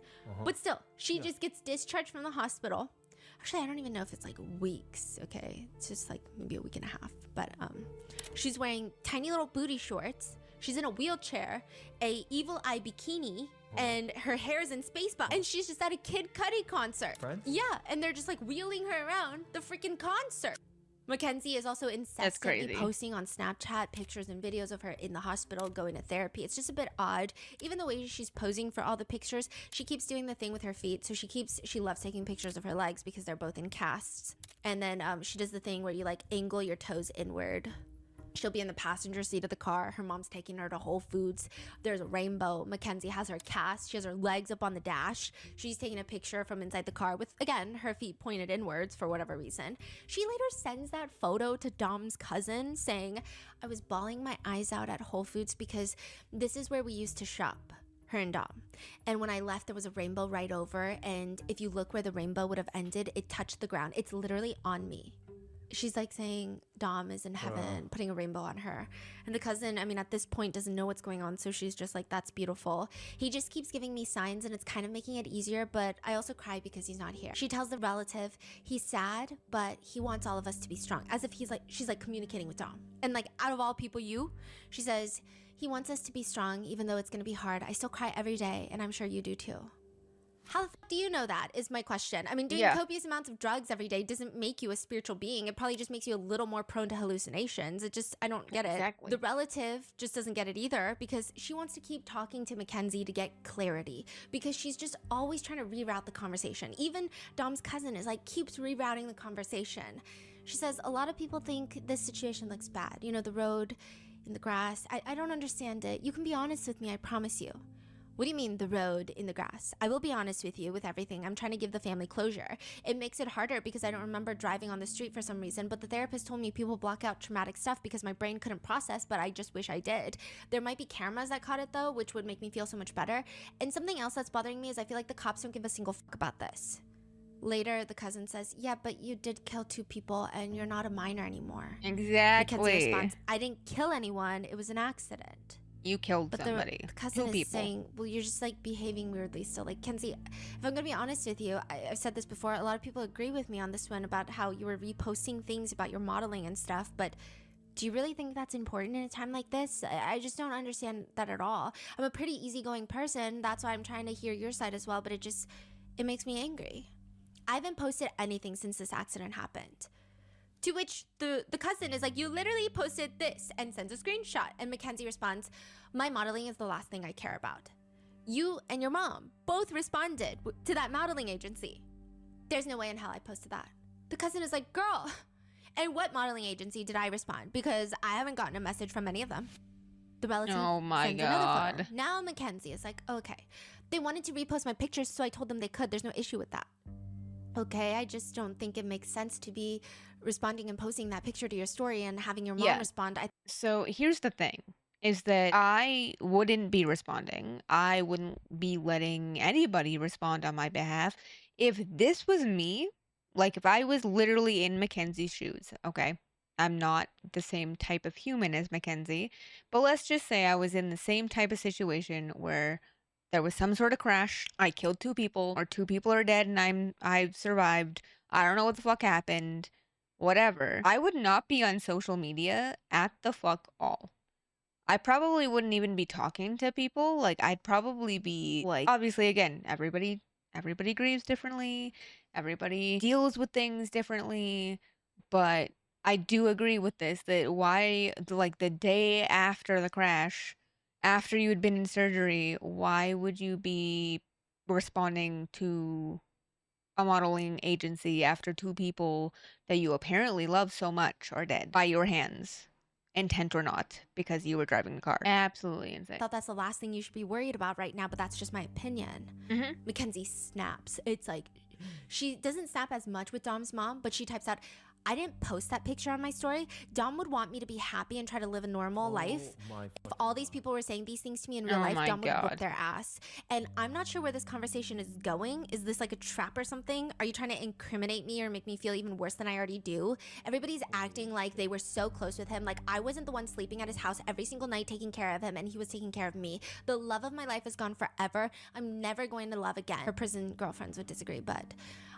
But still, she just gets discharged from the hospital. Actually, I don't even know if it's like weeks, okay? It's just like maybe a week and a half. But she's wearing tiny little booty shorts. She's in a wheelchair, a evil eye bikini, and her hair's in space ball. And she's just at a Kid Cudi concert. Friends? Yeah, and they're just like wheeling her around the freaking concert. Mackenzie is also incessantly posting on Snapchat pictures and videos of her in the hospital going to therapy. It's just a bit odd. Even the way she's posing for all the pictures, she keeps doing the thing with her feet. So she loves taking pictures of her legs because they're both in casts. And then she does the thing where you like angle your toes inward. She'll be in the passenger seat of the car. Her mom's taking her to Whole Foods. There's a rainbow. Mackenzie has her cast. She has her legs up on the dash. She's taking a picture from inside the car with, again, her feet pointed inwards for whatever reason. She later sends that photo to Dom's cousin saying, I was bawling my eyes out at Whole Foods because this is where we used to shop. Her and Dom. And when I left, there was a rainbow right over. And if you look where the rainbow would have ended, it touched the ground. It's literally on me. She's like saying Dom is in heaven, putting a rainbow on her. And the cousin, I mean, at this point doesn't know what's going on. So she's just like, that's beautiful. He just keeps giving me signs and it's kind of making it easier. But I also cry because he's not here. She tells the relative he's sad, but he wants all of us to be strong. As if she's like communicating with Dom. And like out of all people, she says, he wants us to be strong, even though it's going to be hard. I still cry every day. And I'm sure you do too. How the fuck do you know that is my question. I mean, doing copious amounts of drugs every day doesn't make you a spiritual being. It probably just makes you a little more prone to hallucinations. I don't get it. The relative just doesn't get it either because she wants to keep talking to Mackenzie to get clarity because she's just always trying to reroute the conversation. Even Dom's cousin is like, keeps rerouting the conversation. She says, a lot of people think this situation looks bad. You know, the road in the grass. I don't understand it. You can be honest with me, I promise you. What do you mean, the road in the grass? I will be honest with you with everything. I'm trying to give the family closure. It makes it harder because I don't remember driving on the street for some reason, but the therapist told me people block out traumatic stuff because my brain couldn't process, but I just wish I did. There might be cameras that caught it though, which would make me feel so much better. And something else that's bothering me is I feel like the cops don't give a single fuck about this. Later, the cousin says, yeah, but you did kill 2 people and you're not a minor anymore. Exactly. Mackenzie responds, I didn't kill anyone. It was an accident. You killed somebody. The cousin 2 is people. saying, well, you're just like behaving weirdly still. Like, Kenzie, if I'm going to be honest with you, I've said this before. A lot of people agree with me on this one about how you were reposting things about your modeling and stuff. But do you really think that's important in a time like this? I just don't understand that at all. I'm a pretty easygoing person. That's why I'm trying to hear your side as well. But it makes me angry. I haven't posted anything since this accident happened. To which the cousin is like, you literally posted this and sends a screenshot. And Mackenzie responds, my modeling is the last thing I care about. You and your mom both responded to that modeling agency. There's no way in hell I posted that. The cousin is like, girl, and what modeling agency did I respond? Because I haven't gotten a message from any of them. The relative Oh my sends another God. photo. Now Mackenzie is like, okay. They wanted to repost my pictures, so I told them they could. There's no issue with that. Okay, I just don't think it makes sense to be responding and posting that picture to your story and having your mom respond. So here's the thing, is that I wouldn't be responding. I wouldn't be letting anybody respond on my behalf. If this was me, Like, if I was literally in Mackenzie's shoes, okay? I'm not the same type of human as Mackenzie, but let's just say I was in the same type of situation where there was some sort of crash. I killed 2 people, or 2 people are dead, and I survived. I don't know what the fuck happened. Whatever. I would not be on social media at the fuck all. I probably wouldn't even be talking to people. Like, I'd probably be like, obviously, again, everybody grieves differently. Everybody deals with things differently. But I do agree with this, that why, like, the day after the crash, after you had been in surgery, why would you be responding to a modeling agency after 2 people that you apparently love so much are dead by your hands, intent or not, because you were driving the car? Absolutely insane. I thought that's the last thing you should be worried about right now, but that's just my opinion. Mackenzie snaps. It's like, she doesn't snap as much with Dom's mom, but she types out, I didn't post that picture on my story. Dom would want me to be happy and try to live a normal life. If all these people were saying these things to me in real life, Dom would whip their ass. And I'm not sure where this conversation is going. Is this like a trap or something? Are you trying to incriminate me or make me feel even worse than I already do? Everybody's acting like they were so close with him. Like I wasn't the one sleeping at his house every single night taking care of him, and he was taking care of me. The love of my life is gone forever. I'm never going to love again. Her prison girlfriends would disagree, but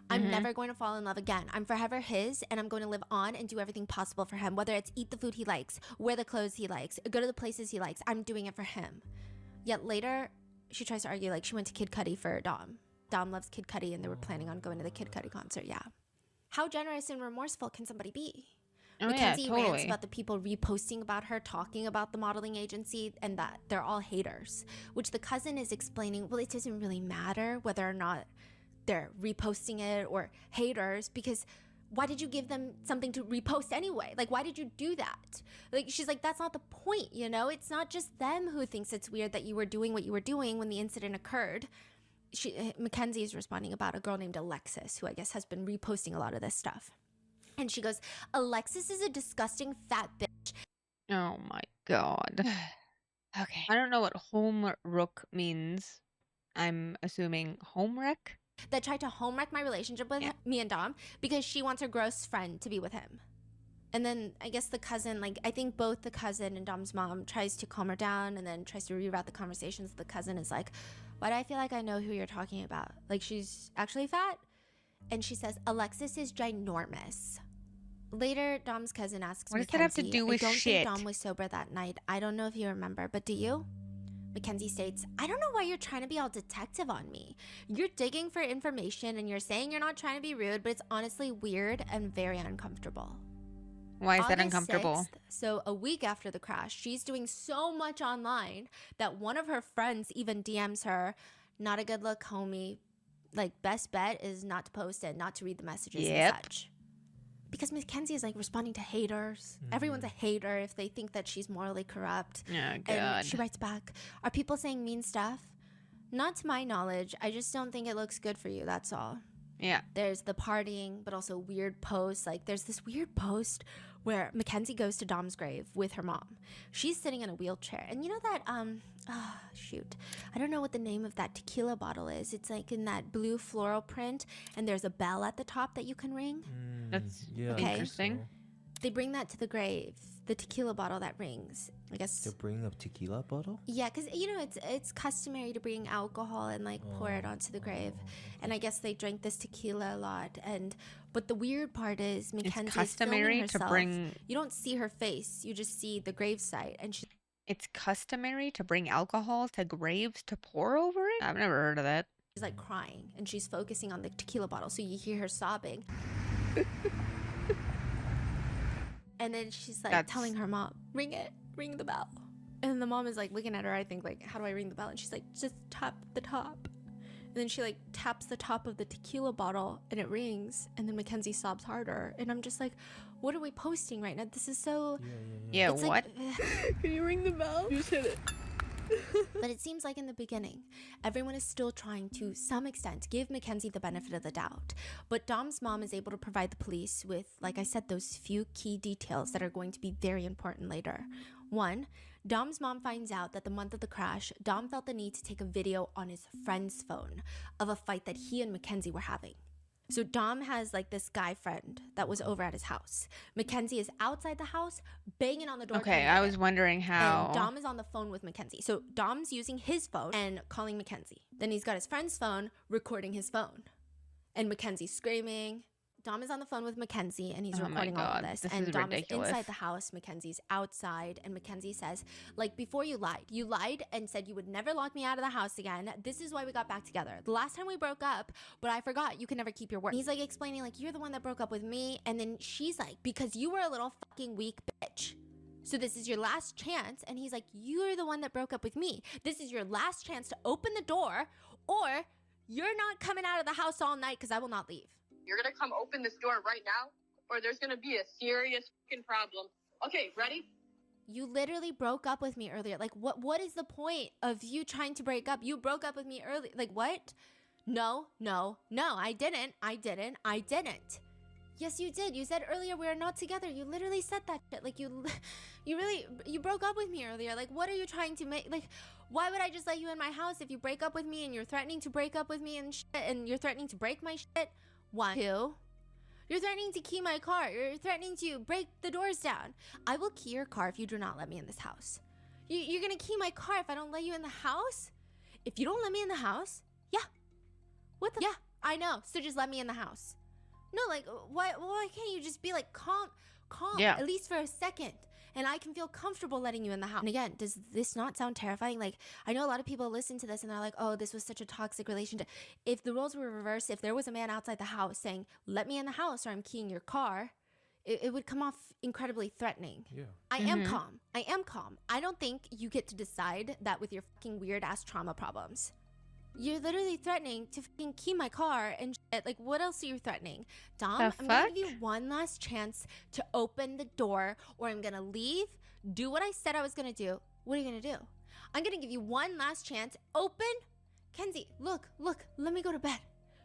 I'm never going to fall in love again. I'm forever his, and I'm going to live on and do everything possible for him, whether it's eat the food he likes, wear the clothes he likes, go to the places he likes. I'm doing it for him. Yet later, she tries to argue like she went to Kid Cudi for Dom. Dom loves Kid Cudi, and they were planning on going to the Kid Cudi concert. Yeah. How generous and remorseful can somebody be? Mackenzie rants about the people reposting about her, talking about the modeling agency, and that they're all haters, which the cousin is explaining, well, it doesn't really matter whether or not they're reposting it or haters, because why did you give them something to repost anyway? Like, why did you do that? Like, she's like, that's not the point, you know? It's not just them who thinks it's weird that you were doing what you were doing when the incident occurred. Mackenzie is responding about a girl named Alexis, who I guess has been reposting a lot of this stuff. And she goes, Alexis is a disgusting fat bitch. Oh my god. Okay. I don't know what home rook means. I'm assuming home wreck? That tried to home wreck my relationship with me and Dom because she wants her gross friend to be with him. And then I guess the cousin, like, I think both the cousin and Dom's mom tries to calm her down and then tries to reroute the conversations. The cousin is like, why do I feel like I know who you're talking about? Like, she's actually fat? And she says, Alexis is ginormous. Later, Dom's cousin asks What does that have to do with I don't shit? think Dom was sober that night. I don't know if you remember, but do you? Mackenzie states, I don't know why you're trying to be all detective on me. You're digging for information and you're saying you're not trying to be rude, but it's honestly weird and very uncomfortable. Why is that uncomfortable? 6th, so a week after the crash, she's doing so much online that one of her friends even DMs her, not a good look, homie. Like, best bet is not to post it, not to read the messages and such. Because Mackenzie is like responding to haters. Everyone's a hater if they think that she's morally corrupt. Oh, God. And she writes back, are people saying mean stuff? Not to my knowledge. I just don't think it looks good for you. That's all. Yeah. There's the partying, but also weird posts. Like, there's this weird post where Mackenzie goes to Dom's grave with her mom. She's sitting in a wheelchair. And you know that, I don't know what the name of that tequila bottle is. It's like in that blue floral print, and there's a bell at the top that you can ring. That's interesting. So. They bring that to the grave, the tequila bottle that rings. I guess They're bringing a tequila bottle? yeah, because you know it's customary to bring alcohol and like pour it onto the grave, and I guess they drank this tequila a lot. But the weird part is Mackenzie is customary filming to herself. bring- You don't see her face; you just see the gravesite, and she. It's customary to bring alcohol to graves to pour over it? I've never heard of that. She's like crying, and she's focusing on the tequila bottle, so you hear her sobbing. And then she's like telling her mom, ring the bell. And the mom is like looking at her, I think, like, how do I ring the bell? And she's like, just tap the top. And then she like taps the top of the tequila bottle and it rings. And then Mackenzie sobs harder. And I'm just like, what are we posting right now? This is so... Yeah, it's what? Like, can you ring the bell? Just hit it. But it seems like in the beginning, everyone is still trying to some extent give Mackenzie the benefit of the doubt. But Dom's mom is able to provide the police with, like I said, those few key details that are going to be very important later. 1, Dom's mom finds out that the month of the crash, Dom felt the need to take a video on his friend's phone of a fight that he and Mackenzie were having. So Dom has like this guy friend that was over at his house. Mackenzie is outside the house banging on the door. Okay, I was wondering And how. Dom is on the phone with Mackenzie. So Dom's using his phone and calling Mackenzie. Then he's got his friend's phone recording his phone. And Mackenzie's screaming. Dom is on the phone with Mackenzie and he's Oh my recording all of God, this. this And is Dom ridiculous. is inside the house. Mackenzie's outside. And Mackenzie says, like, before you lied and said you would never lock me out of the house again. This is why we got back together. The last time we broke up, but I forgot you can never keep your word. And he's like explaining, like, you're the one that broke up with me. And then she's like, because you were a little fucking weak bitch. So this is your last chance. And he's like, you're the one that broke up with me. This is your last chance to open the door, or you're not coming out of the house all night because I will not leave. You're gonna come open this door right now, or there's gonna be a serious fucking problem. Okay, ready? You literally broke up with me earlier. Like, what is the point of you trying to break up? You broke up with me early. Like, what? No, I didn't. Yes, you did. You said earlier we are not together. You literally said that shit. Like, you broke up with me earlier. Like, what are you trying to make? Like, why would I just let you in my house if you break up with me and you're threatening to break up with me and shit, and you're threatening to break my shit? 1, 2. You're threatening to key my car. You're threatening to break the doors down. I will key your car if you do not let me in this house. You're gonna key my car if I don't let you in the house? If you don't let me in the house? Yeah. What the? Yeah, I know. So just let me in the house. No, like, why can't you just be like calm, Yeah. at least for a second, and I can feel comfortable letting you in the house. And again, does this not sound terrifying? Like, I know a lot of people listen to this and they're like, oh, this was such a toxic relationship. If the roles were reversed, if there was a man outside the house saying, let me in the house or I'm keying your car, it would come off incredibly threatening. Yeah. I am calm. I don't think you get to decide that with your fucking weird ass trauma problems. You're literally threatening to fucking key my car and shit. Like, what else are you threatening? Dom, The I'm gonna fuck? give you one last chance to open the door, or I'm gonna leave, do what I said I was gonna do. What are you gonna do? I'm gonna give you one last chance. Open. Kenzie, look, let me go to bed.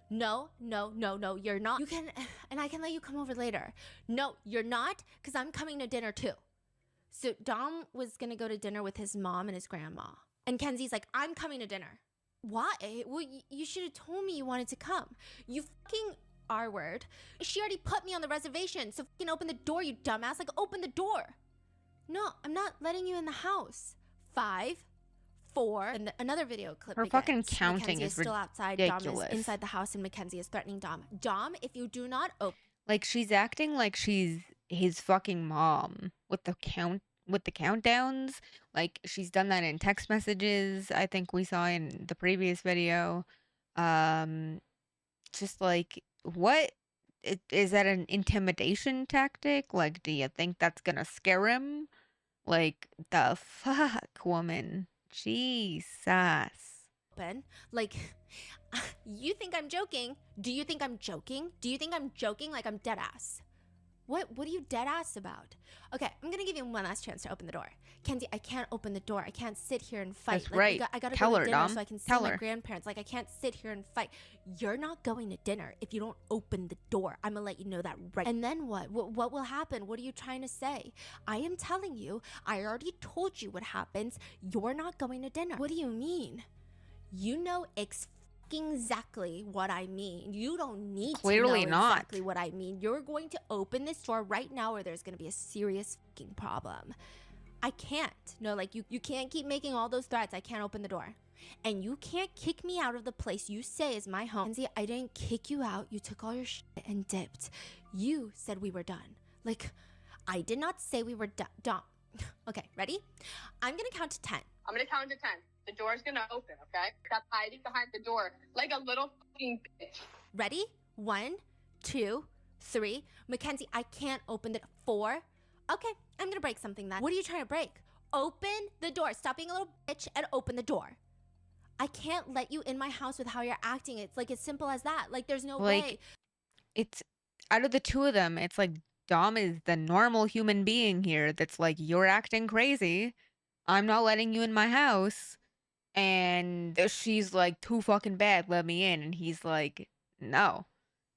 No, you're not. You can, and I can let you come over later. No, you're not, because I'm coming to dinner too. So Dom was gonna go to dinner with his mom and his grandma. And Kenzie's like, I'm coming to dinner. Why? Well, you should have told me you wanted to come. You fucking R-word. She already put me on the reservation, so fucking open the door, you dumbass. Like, open the door. No, I'm not letting you in the house. 5, 4, and another video clip. Her fucking counting Mackenzie is still outside. Dom ridiculous. is inside the house, and Mackenzie is threatening Dom. Dom, if you do not open. Like, she's acting like she's his fucking mom with the countdowns. Like, she's done that in text messages, I think we saw in the previous video. Just like, what is that, an intimidation tactic? Like, do you think that's gonna scare him? Like, the fuck, woman. Jesus. Like, you think I'm joking? Do you think I'm joking? Do you think I'm joking? Like, I'm dead ass. What are you dead ass about? Okay, I'm gonna give you one last chance to open the door. Kenzie, I can't open the door. I can't sit here and fight. That's like, right. I gotta Tell go to her, dinner Dom. so I can see Tell my her. grandparents. Like, I can't sit here and fight. You're not going to dinner if you don't open the door. I'm gonna let you know that right. And then what? What will happen? What are you trying to say? I am telling you, I already told you what happens. You're not going to dinner. What do you mean? You know exactly what I mean. You don't need Clearly to know not. exactly what I mean. You're going to open this door right now, or there's going to be a serious fucking problem. I can't. No, like, you can't keep making all those threats. I can't open the door. And you can't kick me out of the place you say is my home. Kenzie, I didn't kick you out. You took all your shit and dipped. You said we were done. Like, I did not say we were done. Okay, ready? I'm going to count to 10. I'm gonna count to 10. The door's gonna open, okay? Stop hiding behind the door like a little fucking bitch. Ready? 1, 2, 3. Mackenzie, I can't open the 4. Okay, I'm gonna break something then. What are you trying to break? Open the door. Stop being a little bitch and open the door. I can't let you in my house with how you're acting. It's like as simple as that. Like, there's no way. It's out of the two of them, it's like Dom is the normal human being here that's like, you're acting crazy. I'm not letting you in my house. And she's like, too fucking bad, let me in. And he's like, no.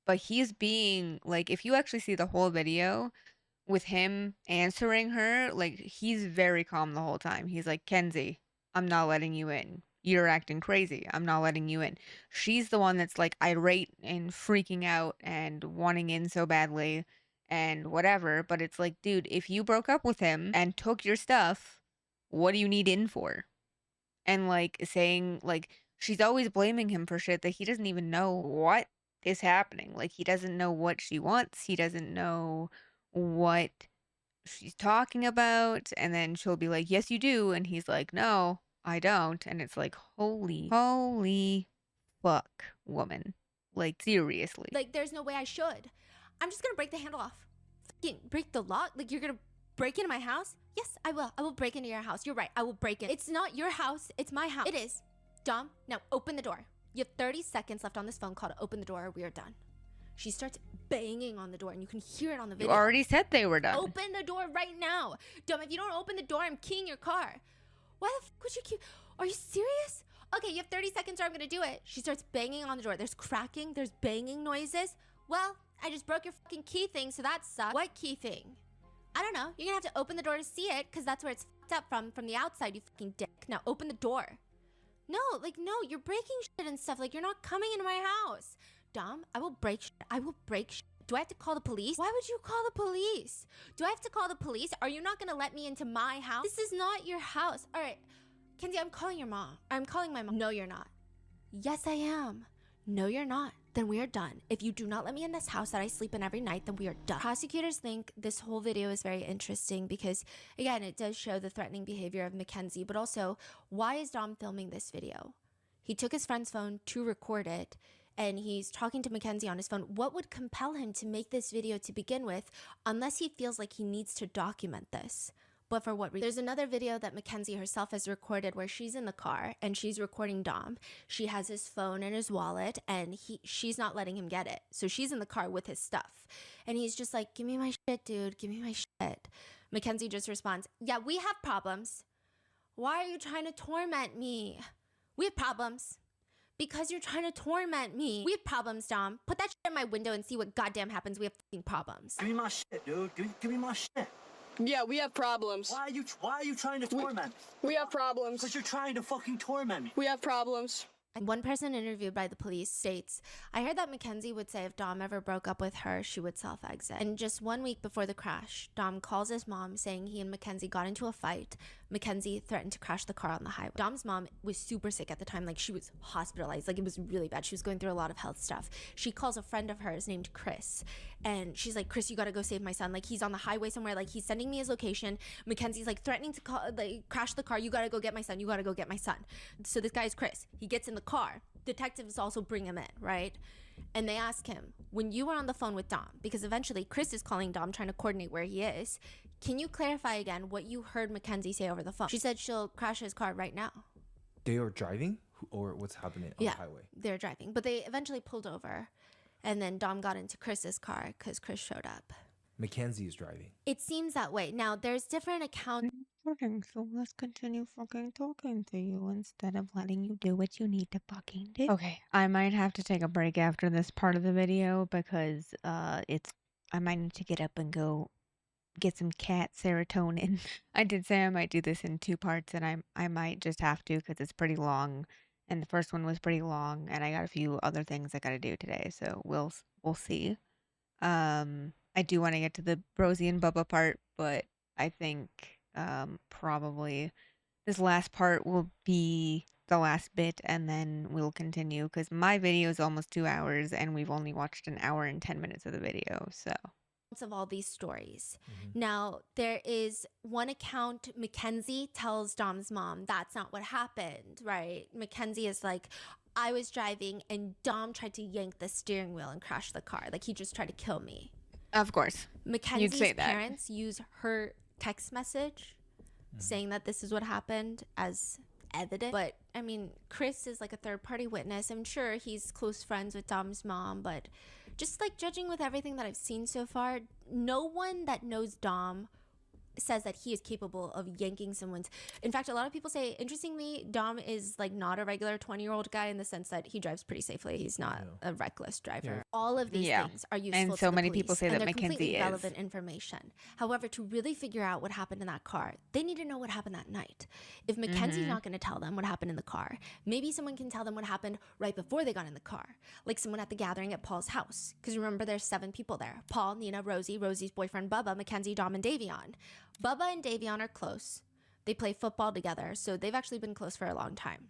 But he's being like, if you actually see the whole video with him answering her, like, he's very calm the whole time. He's like, Kenzie, I'm not letting you in. you're acting crazy. I'm not letting you in. She's the one that's like irate and freaking out and wanting in so badly and whatever. But it's like, dude, if you broke up with him and took your stuff, what do you need in for? And like saying, like, she's always blaming him for shit that he doesn't even know what is happening. Like, he doesn't know what she wants, he doesn't know what she's talking about. And then she'll be like, yes, you do. And he's like, no, I don't. And it's like, holy fuck, woman. Like, seriously. Like, there's no way I should. I'm just gonna break the handle off. Fucking break the lock? Like, you're gonna break into my house? Yes, I will. I will break into your house. You're right. I will break it. It's not your house. It's my house. It is. Dom, now open the door. You have 30 seconds left on this phone call to open the door or we are done. She starts banging on the door and you can hear it on the video. You already said they were done. Open the door right now. Dom, if you don't open the door, I'm keying your car. Why the fuck would you key? Are you serious? Okay, you have 30 seconds or I'm gonna do it. She starts banging on the door. There's cracking, there's banging noises. Well, I just broke your fucking key thing, so that sucks. What key thing? I don't know. You're gonna have to open the door to see it, because that's where it's fucked up from the outside, you fucking dick. Now open the door. No, like, no, you're breaking shit and stuff. Like, you're not coming into my house. Dom, I will break shit. I will break shit. Do I have to call the police? Why would you call the police? Do I have to call the police? Are you not gonna let me into my house? This is not your house. All right, Kenzie, I'm calling your mom. I'm calling my mom. No, you're not. Yes, I am. No, you're not. Then we are done. If you do not let me in this house that I sleep in every night, then we are done. Prosecutors think this whole video is very interesting because, again, it does show the threatening behavior of Mackenzie, but also, why is Dom filming this video? He took his friend's phone to record it, and he's talking to Mackenzie on his phone. What would compel him to make this video to begin with, unless he feels like he needs to document this? But for what reason? There's another video that Mackenzie herself has recorded where she's in the car and she's recording Dom. She has his phone and his wallet and she's not letting him get it. So she's in the car with his stuff. And he's just like, give me my shit, dude. Give me my shit. Mackenzie just responds, yeah, we have problems. Why are you trying to torment me? We have problems. Because you're trying to torment me. We have problems, Dom. Put that shit in my window and see what goddamn happens. We have fucking problems. Give me my shit, dude. Give me my shit. Yeah, we have problems. Why are you trying to torment me? We have problems. Because you're trying to fucking torment me. We have problems. One person interviewed by the police states, I heard that Mackenzie would say if Dom ever broke up with her, she would self-exit. And just 1 week before the crash, Dom calls his mom saying he and Mackenzie got into a fight. Mackenzie threatened to crash the car on the highway. Dom's mom was super sick at the time. Like, she was hospitalized. Like, it was really bad. She was going through a lot of health stuff. She calls a friend of hers named Chris. And she's like, Chris, you gotta go save my son. Like, he's on the highway somewhere. Like, he's sending me his location. Mackenzie's like threatening to crash the car. You gotta go get my son. You gotta go get my son. So this guy is Chris. He gets in the car. Detectives also bring him in, right? And they ask him, when you were on the phone with Dom, because eventually Chris is calling Dom trying to coordinate where he is, can you clarify again what you heard Mackenzie say over the phone? She said she'll crash his car right now. They are driving? Or what's happening on the highway? They're driving. But they eventually pulled over. And then Dom got into Chris's car because Chris showed up. Mackenzie is driving. It seems that way. Now, there's different accounts. So let's continue fucking talking to you instead of letting you do what you need to fucking do. Okay, I might have to take a break after this part of the video because I might need to get up and go get some cat serotonin. I did say I might do this in 2 parts, and I might just have to because it's pretty long, and the first one was pretty long, and I got a few other things I got to do today, so we'll see. I do want to get to the Rosie and Bubba part, but I think probably this last part will be the last bit, and then we'll continue because my video is almost 2 hours, and we've only watched 1 hour and 10 minutes of the video, so. Of all these stories. Now, there is one account, Mackenzie tells Dom's mom, that's not what happened, right? Mackenzie is like, I was driving and Dom tried to yank the steering wheel and crash the car. Like, he just tried to kill me. Of course. Mackenzie's You'd say that. parents use her text message saying that this is what happened as evidence. But, I mean, Chris is like a third-party witness. I'm sure he's close friends with Dom's mom, but just like judging with everything that I've seen so far, no one that knows Dom says that he is capable of yanking someone's. In fact, a lot of people say, interestingly, Dom is like not a regular 20-year-old guy in the sense that he drives pretty safely. He's not a reckless driver. All of these things are useful And to so the many police, people say and that they're Mackenzie completely is. relevant information. However, to really figure out what happened in that car, they need to know what happened that night. If Mackenzie's not going to tell them what happened in the car, maybe someone can tell them what happened right before they got in the car, like someone at the gathering at Paul's house. Because remember, there's 7 people there: Paul, Nina, Rosie, Rosie's boyfriend Bubba, Mackenzie, Dom, and Davion. Bubba and Davion are close. They play football together, so they've actually been close for a long time.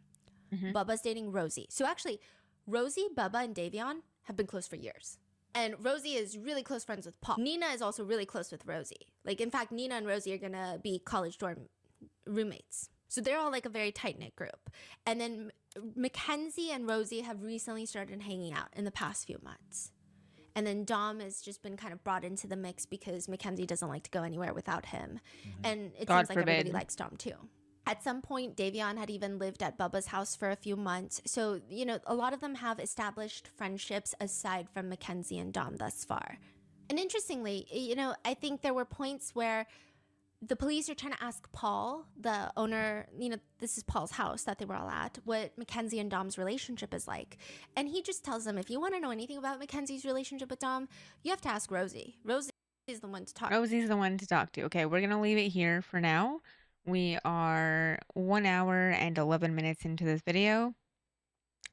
Bubba's dating Rosie. So actually, Rosie, Bubba, and Davion have been close for years. And Rosie is really close friends with Paul. Nina is also really close with Rosie. Like, in fact, Nina and Rosie are gonna be college dorm roommates. So they're all like a very tight-knit group. And then Mackenzie and Rosie have recently started hanging out in the past few months. And then Dom has just been kind of brought into the mix because Mackenzie doesn't like to go anywhere without him. And it God seems like everybody forbid. likes Dom too. At some point, Davion had even lived at Bubba's house for a few months. So, you know, a lot of them have established friendships aside from Mackenzie and Dom thus far. And interestingly, you know, I think there were points where the police are trying to ask Paul, the owner, you know, this is Paul's house that they were all at, what Mackenzie and Dom's relationship is like. And he just tells them, if you want to know anything about Mackenzie's relationship with Dom, you have to ask Rosie. Rosie is the one to talk. Rosie's the one to talk to. Okay, we're going to leave it here for now. We are 1 hour and 11 minutes into this video.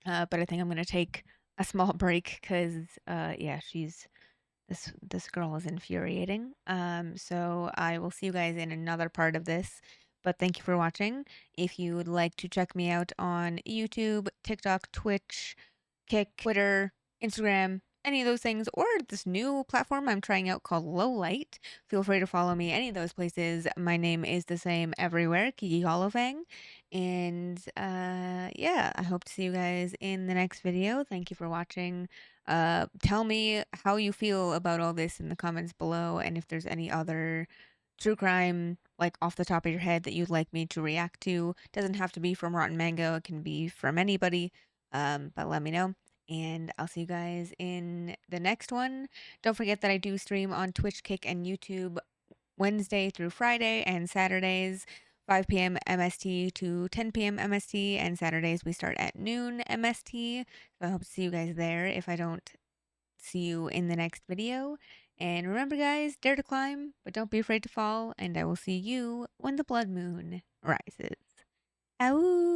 But I think I'm going to take a small break because, yeah, this girl is infuriating. So I will see you guys in another part of this. But thank you for watching. If you would like to check me out on YouTube, TikTok, Twitch, Kick, Twitter, Instagram, any of those things, or this new platform I'm trying out called Low Light, feel free to follow me any of those places. My name is the same everywhere, Kiki Holofang. And yeah, I hope to see you guys in the next video. Thank you for watching. Tell me how you feel about all this in the comments below, and if there's any other true crime, like off the top of your head, that you'd like me to react to. Doesn't have to be from Rotten Mango, it can be from anybody, but let me know. And I'll see you guys in the next one. Don't forget that I do stream on Twitch, Kick, and YouTube Wednesday through Friday, and Saturdays 5 p.m. MST to 10 p.m. MST, and Saturdays we start at noon MST. So I hope to see you guys there if I don't see you in the next video. And remember, guys, dare to climb, but don't be afraid to fall, and I will see you when the blood moon rises. Ow!